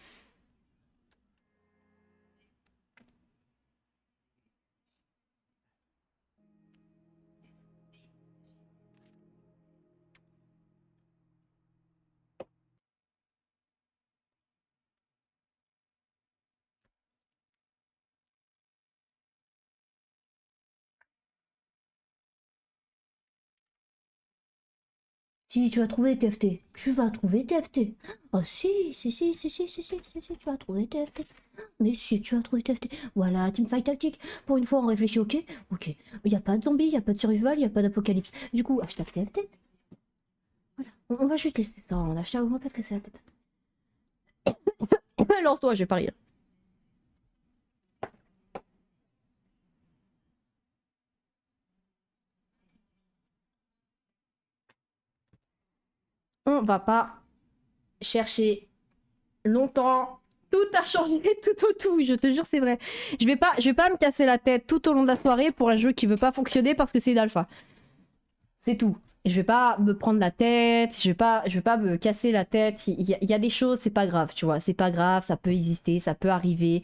Speaker 1: Si, tu vas trouver TFT. Tu vas trouver TFT. Ah si, tu vas trouver TFT. Mais si, tu vas trouver TFT. Voilà, teamfight tactique. Pour une fois, on réfléchit, ok? Ok. Il n'y a pas de zombies, il n'y a pas de survival, il n'y a pas d'apocalypse. Du coup, hashtag TFT. Voilà. On va juste laisser ça en hashtag moi parce que c'est la tête. Lance-toi, je vais pas rire. On va pas chercher longtemps. Tout a changé tout au tout, je te jure, c'est vrai. Je vais pas me casser la tête tout au long de la soirée pour un jeu qui veut pas fonctionner parce que c'est d'alpha. C'est tout. Je vais pas me prendre la tête, je vais pas me casser la tête. Il y a des choses, c'est pas grave, tu vois. C'est pas grave, ça peut exister, ça peut arriver.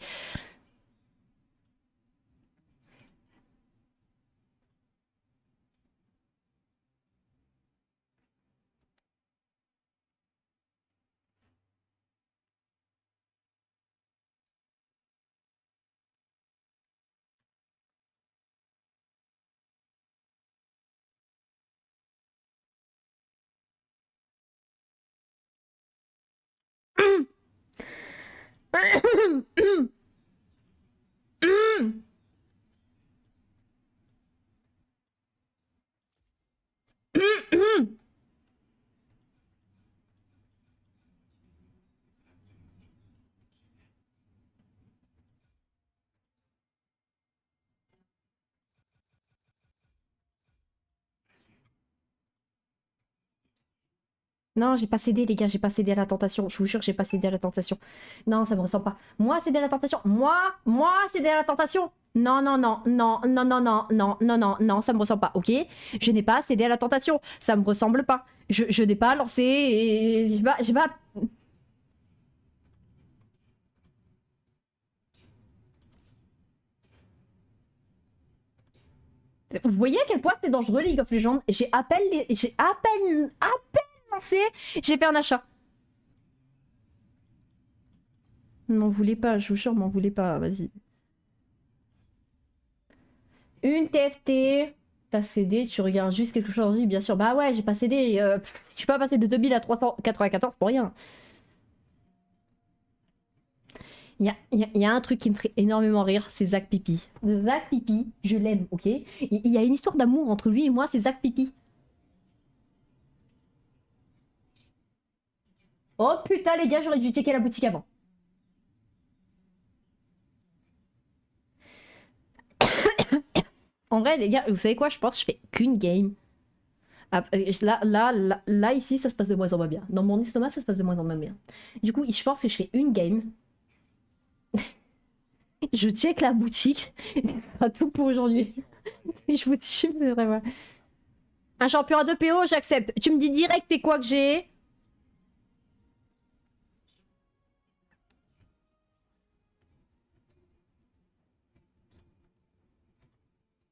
Speaker 1: Non, j'ai pas cédé, les gars, j'ai pas cédé à la tentation. Je vous jure, j'ai pas cédé à la tentation. Non, ça me ressemble pas. Moi, cédé à la tentation. Moi, cédé à la tentation. Non, non, non, non, non, non, non, non, non, non, non, ça me ressemble pas, ok? Je n'ai pas cédé à la tentation. Ça me ressemble pas. Je n'ai pas lancé et je vais pas. Vous voyez à quel point c'est dangereux League of Legends? J'ai à peine lancé, j'ai fait un achat. M'en voulez pas, je vous jure, m'en voulez pas, vas-y. Une TFT, t'as cédé, tu regardes juste quelque chose aujourd'hui, bien sûr. Bah ouais, j'ai pas cédé. Je suis pas passé de 2000 à 394 pour rien. Il y a un truc qui me ferait énormément rire, c'est Zach Pipi. Zach Pipi, je l'aime, ok? Il y a une histoire d'amour entre lui et moi, c'est Zach Pipi. Oh putain les gars, j'aurais dû checker la boutique avant. En vrai les gars, vous savez quoi? Je pense que je fais qu'une game. Là, ici, ça se passe de moins en moins bien. Dans mon estomac, ça se passe de moins en moins bien. Du coup, je pense que je fais une game. Je check la boutique. C'est tout pour aujourd'hui. Et je vous dis, c'est vrai, ouais. Un champion à 2 PO, j'accepte. Tu me dis direct c'est quoi que j'ai.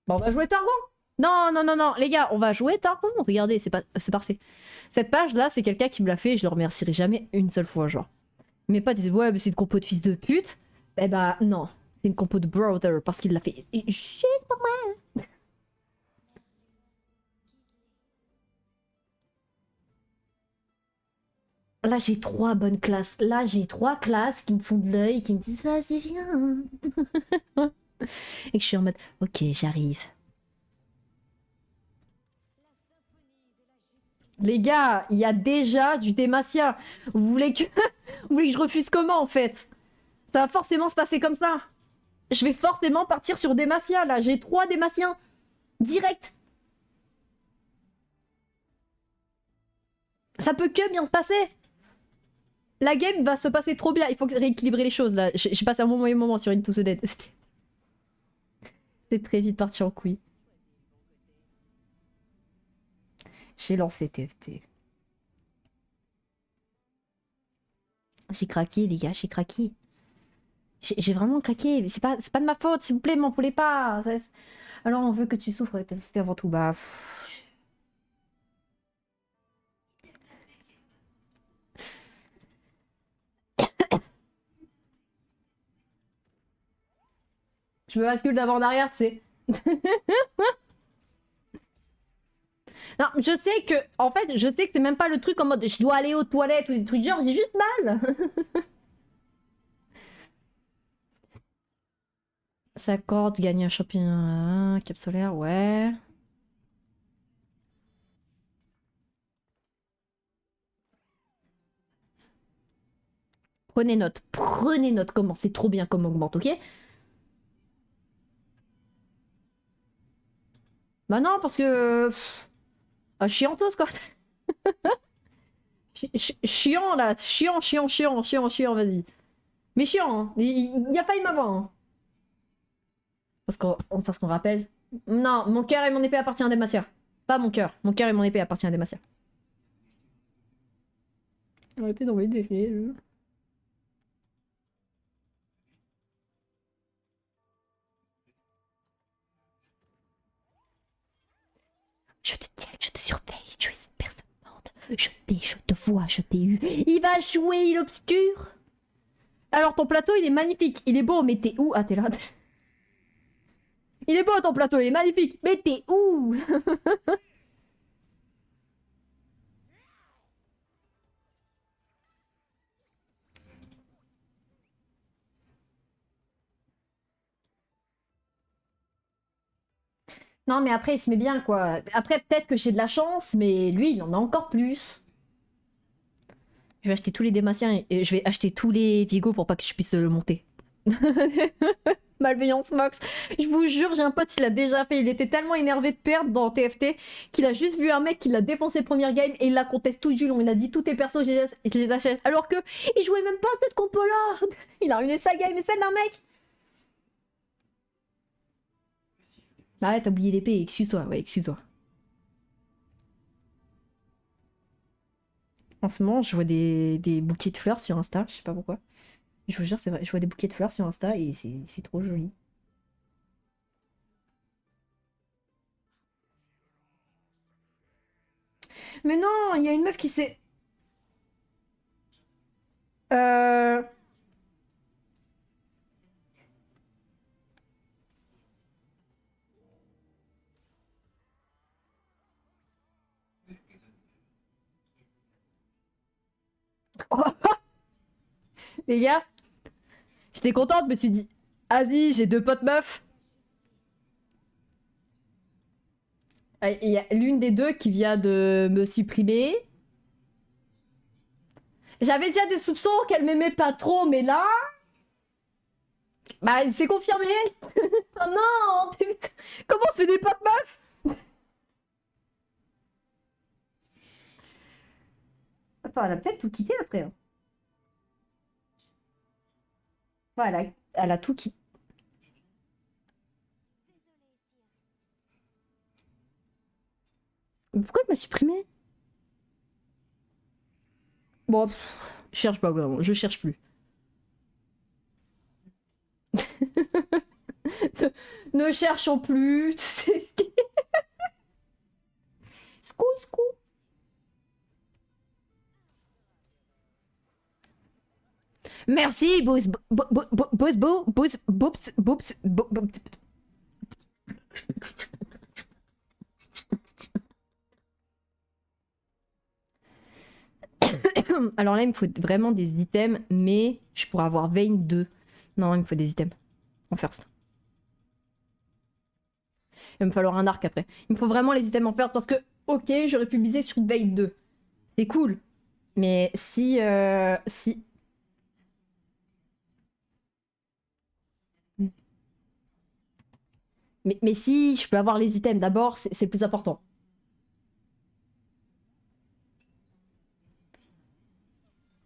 Speaker 1: Bon, on va jouer Targon. Non, non, non, non, les gars, on va jouer Targon. Regardez, c'est parfait. Cette page-là, c'est quelqu'un qui me l'a fait et je le remercierai jamais une seule fois, genre. Mes potes disent, ouais, mais c'est une compo de fils de pute. Eh bah, non. C'est une compo de brother parce qu'il l'a fait juste pour moi. Là, j'ai 3 bonnes classes. Là, j'ai 3 classes qui me font de l'œil, qui me disent, vas-y, viens. Et que je suis en mode, ok, j'arrive. Les gars, il y a déjà du Demacia. Vous voulez que... Vous voulez que je refuse comment, en fait? Ça va forcément se passer comme ça. Je vais forcément partir sur Demacia, là. J'ai 3 Demaciens. Direct. Ça peut que bien se passer. La game va se passer trop bien. Il faut rééquilibrer les choses, là. J'ai passé un bon moment sur Into the Dead. C'est très vite parti en couille. J'ai lancé TFT. J'ai craqué, les gars, j'ai craqué. J'ai vraiment craqué. C'est pas de ma faute, s'il vous plaît, m'en voulez pas. Alors on veut que tu souffres, c'était avant tout. Bah. Je me bascule d'avant en arrière, tu sais. Non, je sais que, en fait, je sais que c'est même pas le truc en mode je dois aller aux toilettes ou des trucs genre, j'ai juste mal. Ça corde, gagne un champion, cap solaire, ouais. Prenez note comment c'est trop bien comme augmente, ok? Bah non, parce que... chiantos, quoi. Chiant, là. Chiant, vas-y. Mais chiant, hein. Il y a pas eu avant. Hein. Parce qu'on rappelle... Non, mon cœur et mon épée appartiennent à Demacia. Pas mon cœur. Mon cœur et mon épée appartiennent à Demacia. Arrêtez d'envoyer des mails. Je te tiens, je te surveille, tu es une personne morte. Je te vois, je t'ai eu. Il va jouer, il obscur. Alors ton plateau, il est magnifique. Il est beau, mais t'es où? Ah, t'es là. Il est beau ton plateau, il est magnifique. Mais t'es où? Non, mais après, il se met bien, quoi. Après, peut-être que j'ai de la chance, mais lui, il en a encore plus. Je vais acheter tous les Dématiens et je vais acheter tous les Vigo pour pas que je puisse le monter. Malveillance Mox. Je vous jure, j'ai un pote, il l'a déjà fait. Il était tellement énervé de perdre dans TFT qu'il a juste vu un mec qui l'a défoncé première game et il la conteste tout du long. Il a dit tous tes persos, je les achète. Alors que il jouait même pas cette compo-là. Il a ruiné sa game et celle d'un mec. Bah ouais, t'as oublié l'épée, excuse-toi, ouais, excuse-toi. En ce moment, je vois des bouquets de fleurs sur Insta, je sais pas pourquoi. Je vous jure, c'est vrai, je vois des bouquets de fleurs sur Insta et c'est trop joli. Mais non, il y a une meuf qui s'est... Euh... Les gars, j'étais contente, je me suis dit, vas-y, j'ai deux potes meufs. Il y a l'une des deux qui vient de me supprimer. J'avais déjà des soupçons qu'elle m'aimait pas trop, mais là... Bah, c'est confirmé. Oh non, putain. Comment on fait des potes meufs? Attends, elle a peut-être tout quitté après. Hein. Ouais, elle a tout quitté. Mais pourquoi elle m'a supprimé? Bon, je cherche pas vraiment, je cherche plus. ne cherchons plus. C'est ce qui... Scou, scou. Merci, boss, boss, boss, bops, bops, bops. Alors là, il me faut vraiment des items, mais je pourrais avoir Vayne 2. Non, il me faut des items en first. Il va me falloir un arc après. Il me faut vraiment les items en first parce que, ok, j'aurais pu miser sur Vayne 2. C'est cool. Mais si... Mais si je peux avoir les items d'abord, c'est le plus important.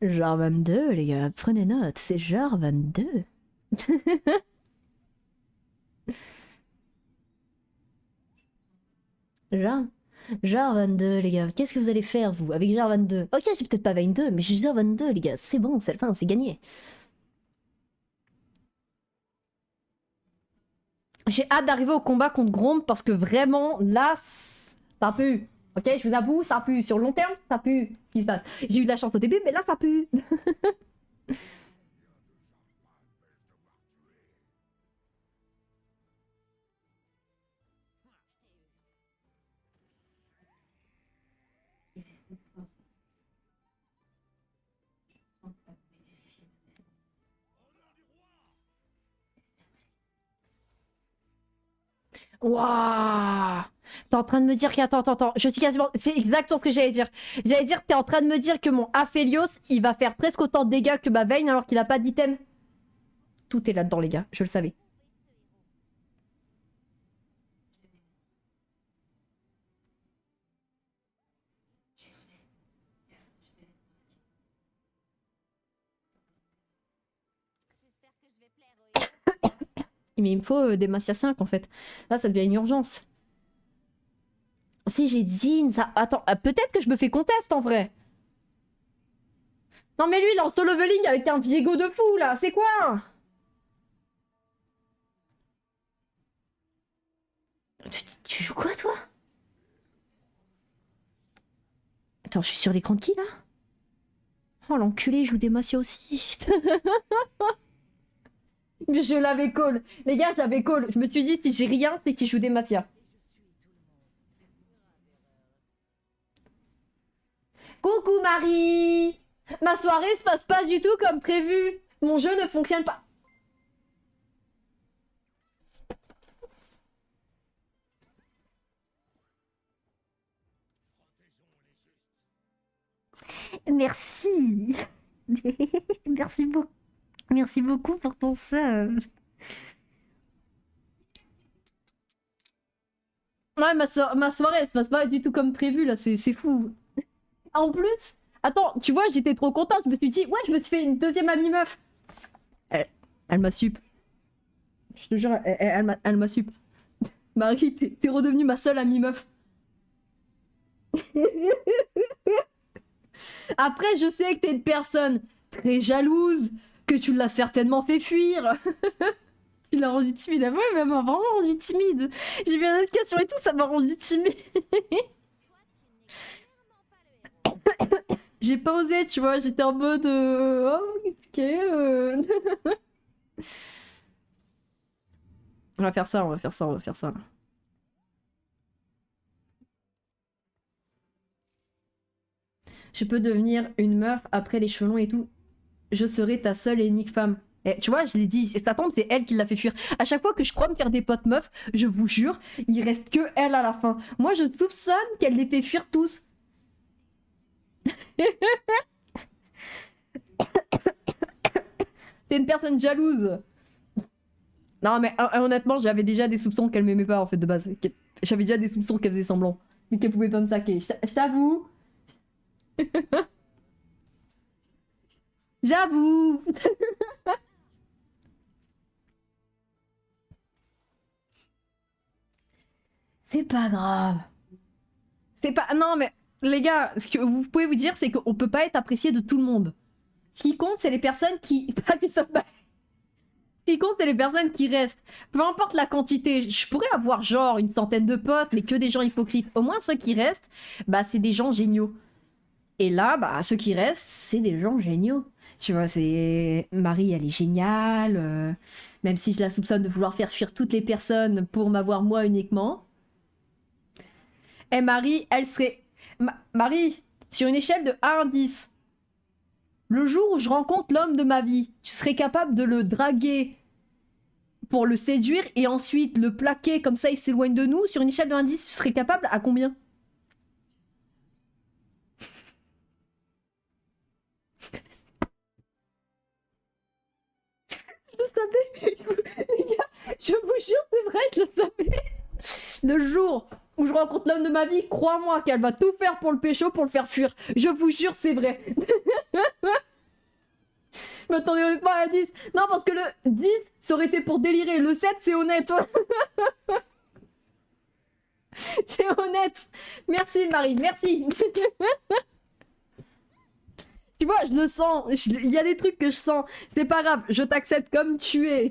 Speaker 1: Genre 22, les gars, prenez note, c'est genre 22. genre, genre 22, les gars, qu'est-ce que vous allez faire, vous, avec genre 22? Ok, j'ai peut-être pas 22, mais j'ai genre 22, les gars, c'est bon, c'est la fin, c'est gagné. J'ai hâte d'arriver au combat contre Grom parce que vraiment, là, ça pue. Ok, je vous avoue, ça pue. Sur le long terme, ça pue. Ce qui se passe. J'ai eu de la chance au début, mais là, ça pue. Waouh! T'es en train de me dire que... Attends. Je suis quasiment... C'est exactement ce que j'allais dire. J'allais dire, t'es en train de me dire que mon Aphelios, il va faire presque autant de dégâts que ma Vayne alors qu'il a pas d'item. Tout est là-dedans, les gars. Je le savais. Mais il me faut des Massia 5 en fait. Là, ça devient une urgence. Si j'ai Zin, ça... Attends, peut-être que je me fais contest en vrai. Non mais lui, il est en solo leveling avec un Viego de fou là, c'est quoi? Tu joues quoi toi? Attends, je suis sur l'écran de qui là? Oh l'enculé, il joue des Massia aussi. Je l'avais call. Les gars, j'avais call. Je me suis dit, si j'ai rien, c'est qu'il joue des Massia. Coucou Marie! Ma soirée se passe pas du tout comme prévu. Mon jeu ne fonctionne pas.
Speaker 3: Merci. Merci beaucoup. Merci beaucoup pour ton sub.
Speaker 1: Ouais, ma soirée, elle se passe pas du tout comme prévu, là, c'est fou. En plus, attends, tu vois, j'étais trop contente, je me suis dit, ouais, je me suis fait une deuxième amie meuf. Elle m'a sup. Je te jure, elle m'a sup. Marie, t'es redevenue ma seule amie meuf. Après, je sais que t'es une personne très jalouse, que tu l'as certainement fait fuir. Tu l'as rendu timide. Ah ouais, mais elle m'a vraiment rendu timide. J'ai vu une notification et tout, ça m'a rendu timide. J'ai pas osé, tu vois, j'étais en mode... oh, ok. On va faire ça, on va faire ça, on va faire ça. Je peux devenir une meuf après les cheveux longs et tout. Je serai ta seule et unique femme. Et tu vois, je l'ai dit, ça tombe, c'est elle qui l'a fait fuir. À chaque fois que je crois me faire des potes meufs, je vous jure, il reste que elle à la fin. Moi, je soupçonne qu'elle les fait fuir tous. T'es une personne jalouse. Non, mais honnêtement, j'avais déjà des soupçons qu'elle m'aimait pas en fait de base. J'avais déjà des soupçons qu'elle faisait semblant. Mais qu'elle pouvait pas me saquer. Je t'avoue. J'avoue. C'est pas grave. C'est pas. Non, mais les gars, ce que vous pouvez vous dire, c'est qu'on peut pas être apprécié de tout le monde. Ce qui compte, c'est les personnes qui. Ce qui compte, c'est les personnes qui restent. Peu importe la quantité. Je pourrais avoir genre une centaine de potes, mais que des gens hypocrites. Au moins, ceux qui restent, bah, c'est des gens géniaux. Et là, bah, ceux qui restent, c'est des gens géniaux. Tu vois, c'est. Marie, elle est géniale. Même si je la soupçonne de vouloir faire fuir toutes les personnes pour m'avoir moi uniquement. Et Marie, elle serait. Marie, sur une échelle de 1 à 10, le jour où je rencontre l'homme de ma vie, tu serais capable de le draguer pour le séduire et ensuite le plaquer comme ça il s'éloigne de nous. Sur une échelle de 1 à 10, tu serais capable à combien? Je le savais. Les gars, je vous jure, c'est vrai, je le savais. Le jour où je rencontre l'homme de ma vie, crois-moi qu'elle va tout faire pour le pécho, pour le faire fuir. Je vous jure, c'est vrai. Mais attendez, honnêtement, à 10. Non, parce que le 10, ça aurait été pour délirer. Le 7, c'est honnête. C'est honnête. Merci, Marie, merci. Tu vois, je le sens. Il y a des trucs que je sens. C'est pas grave, je t'accepte comme tu es.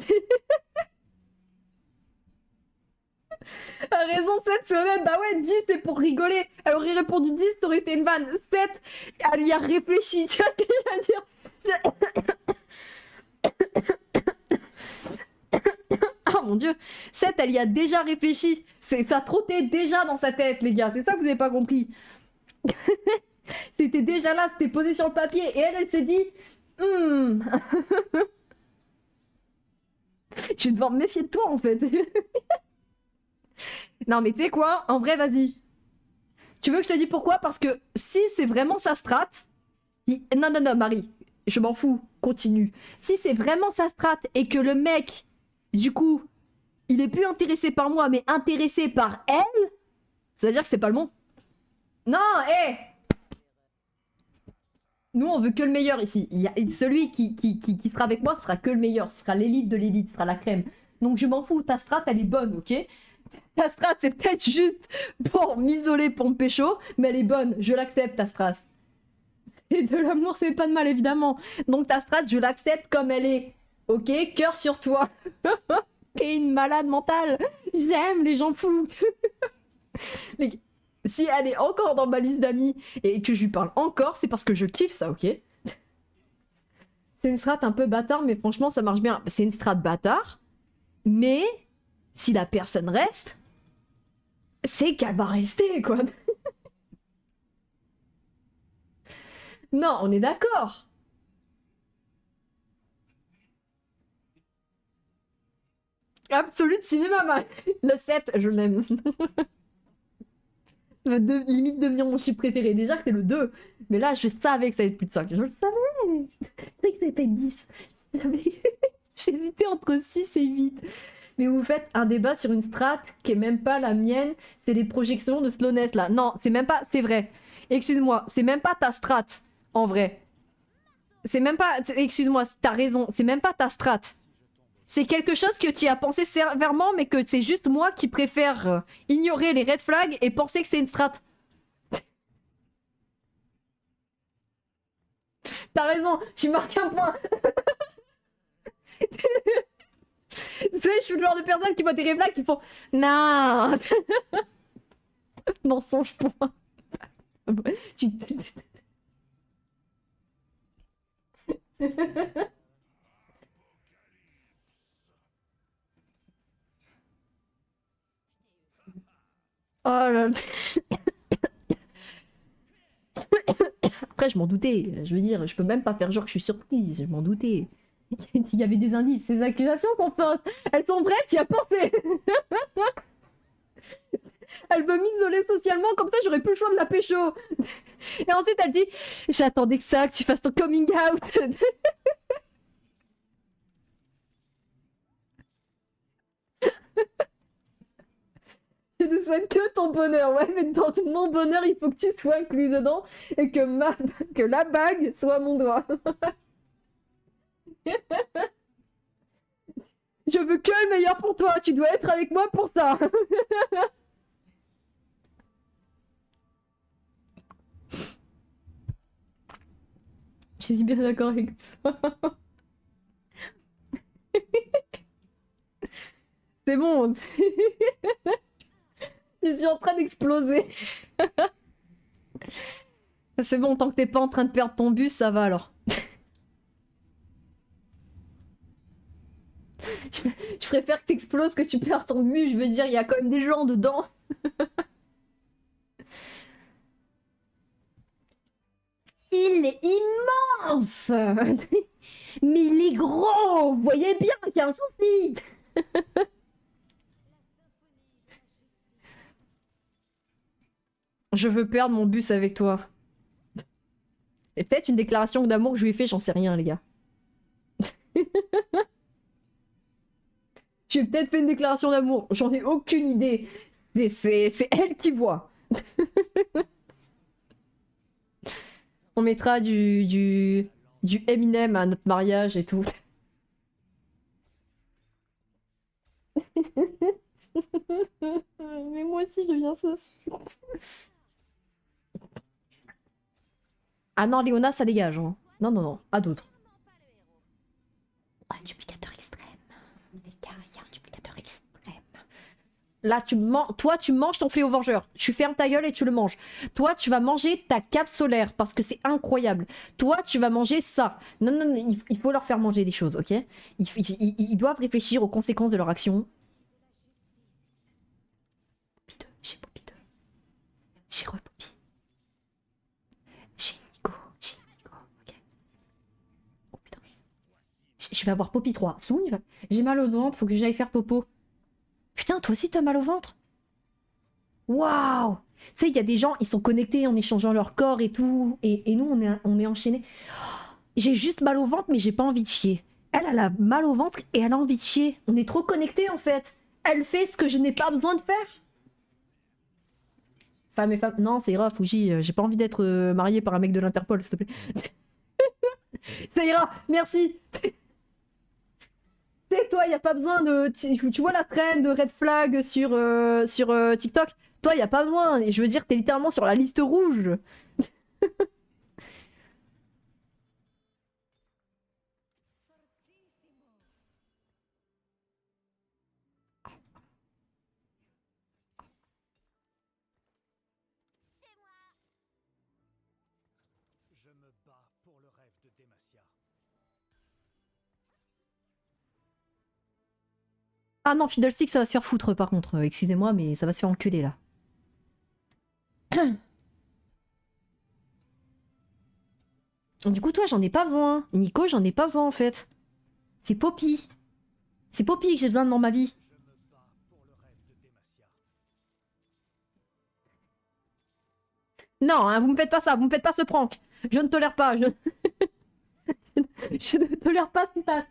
Speaker 1: A raison, 7, c'est honnête. Bah ouais, 10, c'est pour rigoler. Elle aurait répondu 10, ça aurait été une vanne. 7, elle y a réfléchi. Tu vois ce que je veux dire? Oh mon dieu, 7, elle y a déjà réfléchi. Ça trottait déjà dans sa tête, les gars. C'est ça que vous n'avez pas compris. C'était déjà là, c'était posé sur le papier. Et elle s'est dit... Je vais devoir me méfier de toi, en fait. Non, mais tu sais quoi? En vrai, vas-y. Tu veux que je te dise pourquoi? Parce que si c'est vraiment sa strat... Non, non, non, Marie. Je m'en fous. Continue. Si c'est vraiment sa strat et que le mec, du coup, il est plus intéressé par moi, mais intéressé par elle, ça veut dire que c'est pas le bon. Non, hé Nous, on veut que le meilleur ici. Celui qui sera avec moi sera que le meilleur. Ce sera l'élite de l'élite, sera la crème. Donc je m'en fous. Ta strat, elle est bonne, ok? Ta strat, c'est peut-être juste pour m'isoler, pour me pécho, mais elle est bonne. Je l'accepte, ta strat. C'est de l'amour, c'est pas de mal, évidemment. Donc ta strat, je l'accepte comme elle est. Ok? Cœur sur toi. T'es une malade mentale. J'aime les gens fous. Si elle est encore dans ma liste d'amis et que je lui parle encore, c'est parce que je kiffe ça, ok? C'est une strat un peu bâtard, mais franchement, ça marche bien. C'est une strat bâtard, mais si la personne reste, c'est qu'elle va rester, quoi. Non, on est d'accord. Absolute cinéma, le 7, je l'aime. limite devenir mon chiffre préféré. Déjà que c'est le 2. Mais là, je savais que ça allait être plus de 5. Je le savais. Je savais que ça allait pas être 10. J'hésitais entre 6 et 8. Mais vous faites un débat sur une strat qui est même pas la mienne. C'est les projections de slowness là. Non, c'est même pas... C'est vrai. Excuse-moi, c'est même pas ta strat. En vrai. C'est même pas... Excuse-moi, t'as raison. C'est même pas ta strat. C'est quelque chose que tu as pensé sévèrement, mais que c'est juste moi qui préfère ignorer les red flags et penser que c'est une strat. T'as raison, tu marques un point. Tu sais, je suis le genre de personne qui voit des red flags qui font non. Mensonge point. Tu... Oh là là. Après, je m'en doutais. Je veux dire, je peux même pas faire genre que je suis surprise. Je m'en doutais. Il y avait des indices. Ces accusations sont fausses. Elles sont vraies, tu y as pensé. Elle veut m'isoler socialement, comme ça j'aurais plus le choix de la pécho. Et ensuite elle dit j'attendais que ça, que tu fasses ton coming out. Je ne souhaite que ton bonheur, ouais, mais dans mon bonheur, il faut que tu sois inclus dedans et que la bague soit mon doigt. Je veux que le meilleur pour toi, tu dois être avec moi pour ça. Je suis bien d'accord avec ça. C'est bon. Je suis en train d'exploser. C'est bon, tant que t'es pas en train de perdre ton bus, ça va alors. Je préfère que t'exploses que tu perds ton bus. Je veux dire, il y a quand même des gens dedans. Il est immense. Mais il est gros. Vous voyez bien qu'il y a un souci. Je veux perdre mon bus avec toi. C'est peut-être une déclaration d'amour que je lui ai fait, j'en sais rien, les gars. J'ai peut-être fait une déclaration d'amour, j'en ai aucune idée. C'est elle qui voit. On mettra du Eminem à notre mariage et tout. Mais moi aussi je deviens sauce. Ah non, Léona, ça dégage. Hein. Non, non, non, à d'autres. Un duplicateur extrême. Les gars, il y a un duplicateur extrême. Là, toi, tu manges ton fléau vengeur. Tu fermes ta gueule et tu le manges. Toi, tu vas manger ta cape solaire parce que c'est incroyable. Toi, tu vas manger ça. Non, non, non, il faut leur faire manger des choses, ok? Ils doivent réfléchir aux conséquences de leur action. Poppy 2, j'ai Poppy 2. J'ai re-Poppy. J'ai Nico, ok. Oh putain. Je vais avoir Poppy 3. Soon, j'ai mal au ventre, faut que j'aille faire popo. Putain, toi aussi t'as mal au ventre? Waouh! Tu sais, il y a des gens, ils sont connectés en échangeant leur corps et tout. Et nous, on est enchaînés. J'ai juste mal au ventre, mais j'ai pas envie de chier. Elle a mal au ventre et elle a envie de chier. On est trop connectés en fait. Elle fait ce que je n'ai pas besoin de faire. Femme et femme. Non, c'est ira, Fuji. J'ai pas envie d'être mariée par un mec de l'Interpol, s'il te plaît. Ça ira, merci. C'est toi, y a pas besoin de. Tu vois la traîne de red flag sur TikTok? Toi, y a pas besoin. Et je veux dire, t'es littéralement sur la liste rouge.
Speaker 5: Je me bats pour le rêve de Demacia.
Speaker 1: Ah non, Fiddlestick, ça va se faire foutre par contre. Excusez-moi, mais ça va se faire enculer là. Du coup, toi, j'en ai pas besoin. Nico, j'en ai pas besoin en fait. C'est Poppy. C'est Poppy que j'ai besoin dans ma vie. Non, hein, vous me faites pas ça, vous me faites pas ce prank. Je ne tolère pas, je ne tolère pas ce qui se passe.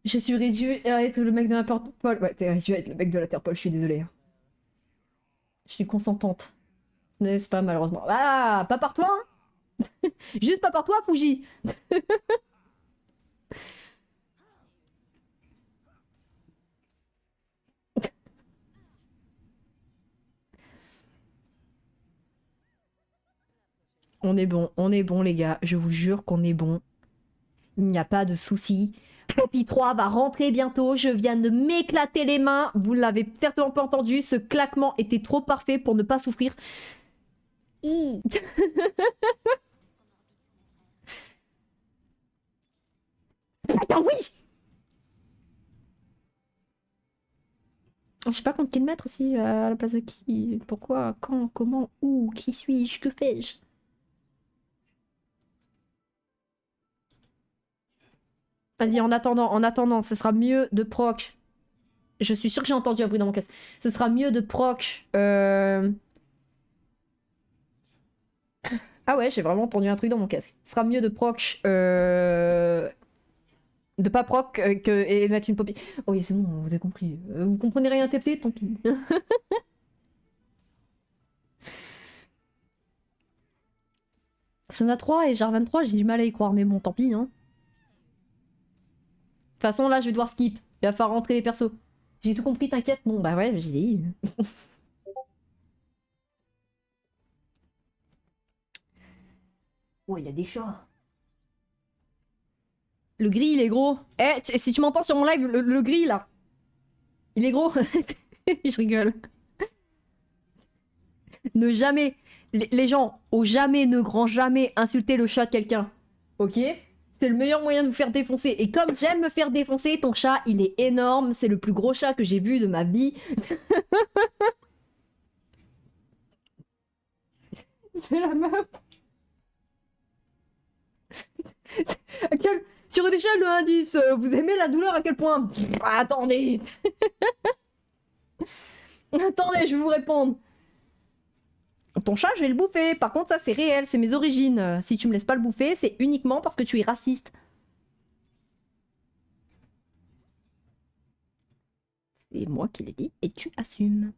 Speaker 1: Je suis réduit à être le mec de l'Interpol. Ouais, t'es réduit à être le mec de l'Interpol, je suis désolée. Je suis consentante. N'est-ce pas, malheureusement. Ah, pas par toi, hein. Juste pas par toi, Fuji. On est bon, les gars. Je vous jure qu'on est bon. Il n'y a pas de souci. Poppy 3 va rentrer bientôt. Je viens de m'éclater les mains. Vous l'avez certainement pas entendu. Ce claquement était trop parfait pour ne pas souffrir. Attends, oui! Je sais pas contre qui le mettre aussi, à la place de qui. Pourquoi, quand, comment, où, qui suis-je, que fais-je? Vas-y, en attendant, ce sera mieux de proc. Je suis sûre que j'ai entendu un bruit dans mon casque. Ce sera mieux de proc. Ah ouais, j'ai vraiment entendu un truc dans mon casque. Ce sera mieux de proc. De pas proc et mettre une Poppy. Oh oui, c'est bon, vous avez compris. Vous comprenez rien à TFT, tant pis. Sona 3 et Jar 23, j'ai du mal à y croire, mais bon, tant pis, hein. De toute façon, là, je vais devoir skip. Il va falloir rentrer les persos. J'ai tout compris, t'inquiète. Bon, bah ouais, j'ai dit. Oh, il a des chats. Le gris, il est gros. Eh, si tu m'entends sur mon live, le gris, là. Il est gros. Je rigole. Ne jamais... Les gens, au jamais, ne grand jamais insulter le chat de quelqu'un. Ok? C'est le meilleur moyen de vous faire défoncer. Et comme j'aime me faire défoncer, ton chat, il est énorme. C'est le plus gros chat que j'ai vu de ma vie. C'est la meuf. Sur une échelle de 1 à 10, vous aimez la douleur à quel point? Attendez. Attendez, je vais vous répondre. Ton chat, je vais le bouffer. Par contre, ça, c'est réel. C'est mes origines. Si tu me laisses pas le bouffer, c'est uniquement parce que tu es raciste. C'est moi qui l'ai dit et tu assumes.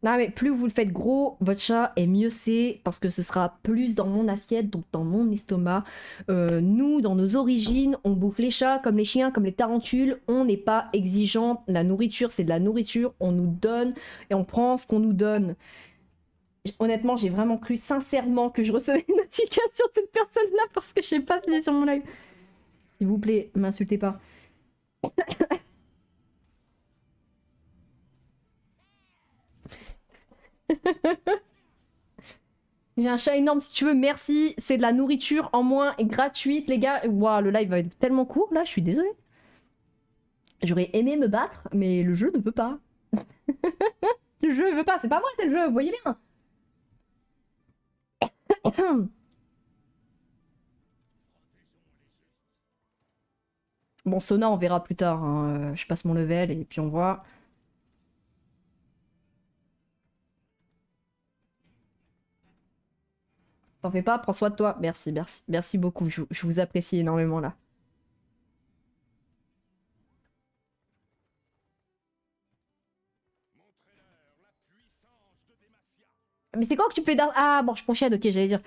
Speaker 1: Non mais plus vous le faites gros, votre chat, et mieux c'est, parce que ce sera plus dans mon assiette, donc dans mon estomac. Nous, dans nos origines, on bouffe les chats comme les chiens, comme les tarentules. On n'est pas exigeant. La nourriture, c'est de la nourriture. On nous donne et on prend ce qu'on nous donne. Honnêtement, j'ai vraiment cru sincèrement que je recevais une notification de cette personne-là parce que je sais pas ce qu'il est sur mon live. S'il vous plaît, m'insultez pas. J'ai un chat énorme si tu veux, merci. C'est de la nourriture en moins et gratuite, les gars. Waouh, le live va être tellement court là, je suis désolée. J'aurais aimé me battre, mais le jeu ne veut pas. Le jeu ne veut pas, c'est pas moi, c'est le jeu, vous voyez bien. Bon, Sona, on verra plus tard. Hein. Je passe mon level et puis on voit. T'en fais pas, prends soin de toi. Merci, merci, merci beaucoup. Je vous apprécie énormément là. Mais c'est quand que tu fais Ah, bon, je prochaine, ok, j'allais dire.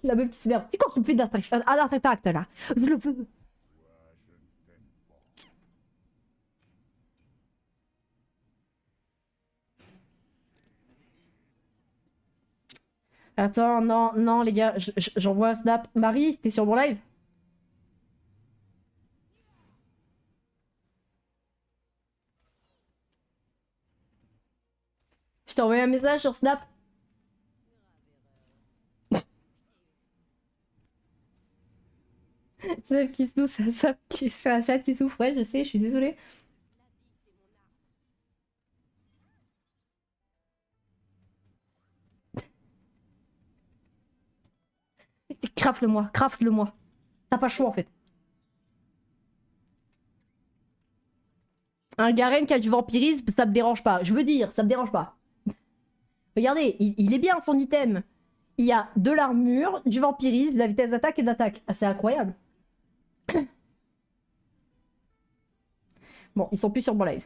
Speaker 1: La meuf qui s'énerve. C'est quand que tu fais d'artefact là? Je le veux. Attends, non, non, les gars, j'envoie un snap. Marie, t'es sur mon live? Je t'ai envoyé un message sur Snap. Celle qui se douce, c'est un chat qui souffre. Ouais, je sais, je suis désolée. Craft-le-moi, craft-le-moi. T'as pas le choix en fait. Un Garen qui a du vampirisme, ça me dérange pas. Je veux dire, ça me dérange pas. Regardez, il est bien son item. Il y a de l'armure, du vampirisme, de la vitesse d'attaque et de l'attaque. Ah, c'est incroyable. Bon, ils sont plus sur mon live.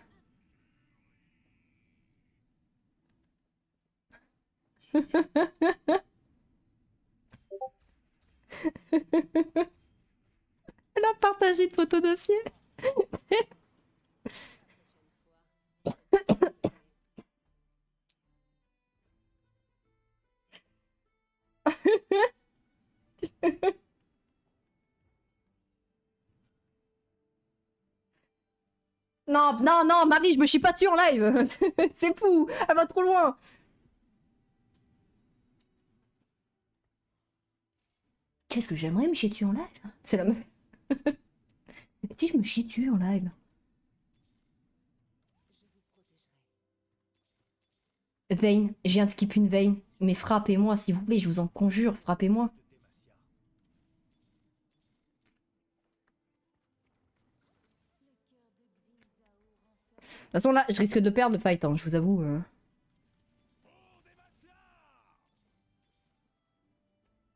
Speaker 1: Elle a partagé de photos dossier. Non, non, non, Marie, je me chie pas dessus en live. C'est fou, elle va trop loin. Qu'est-ce que j'aimerais me chier dessus en live? C'est la meuf. Si je me chie dessus en live. Vayne, je viens de skip une Vayne. Mais frappez-moi, s'il vous plaît, je vous en conjure, frappez-moi. De toute façon, là, je risque de perdre le fight, hein, je vous avoue.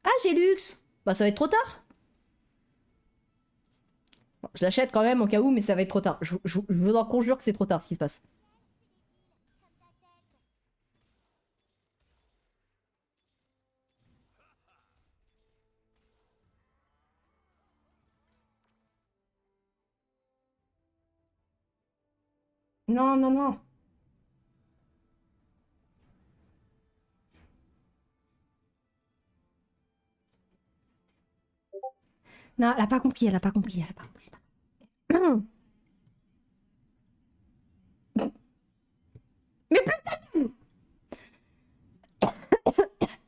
Speaker 1: Ah, j'ai luxe. Bah, ça va être trop tard. Bon, je l'achète quand même au cas où, mais ça va être trop tard. Je vous en conjure que c'est trop tard ce qui se passe. Non, non, non. Non, elle a pas compris, elle a pas compris, elle a pas compris. C'est pas- Mais putain!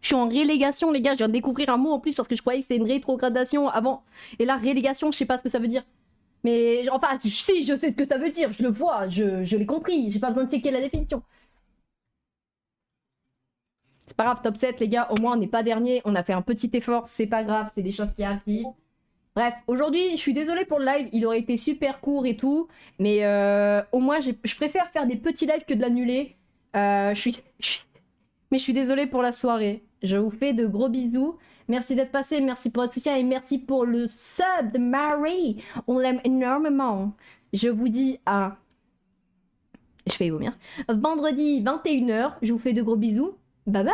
Speaker 1: Je suis en relégation, les gars. Je viens de découvrir un mot en plus parce que je croyais que c'était une rétrogradation avant. Et là, relégation, je sais pas ce que ça veut dire. Mais enfin, si, je sais ce que ça veut dire. Je le vois, je l'ai compris. J'ai pas besoin de checker la définition. C'est pas grave, top 7, les gars. Au moins, on n'est pas dernier. On a fait un petit effort. C'est pas grave, c'est des choses qui arrivent. Bref, aujourd'hui, je suis désolée pour le live. Il aurait été super court et tout. Mais au moins, je préfère faire des petits lives que de l'annuler. Mais je suis désolée pour la soirée. Je vous fais de gros bisous. Merci d'être passé, merci pour votre soutien et merci pour le sub de Marie. On l'aime énormément. Je vous dis à... Je vais vomir. Vendredi 21h, je vous fais de gros bisous. Bye bye.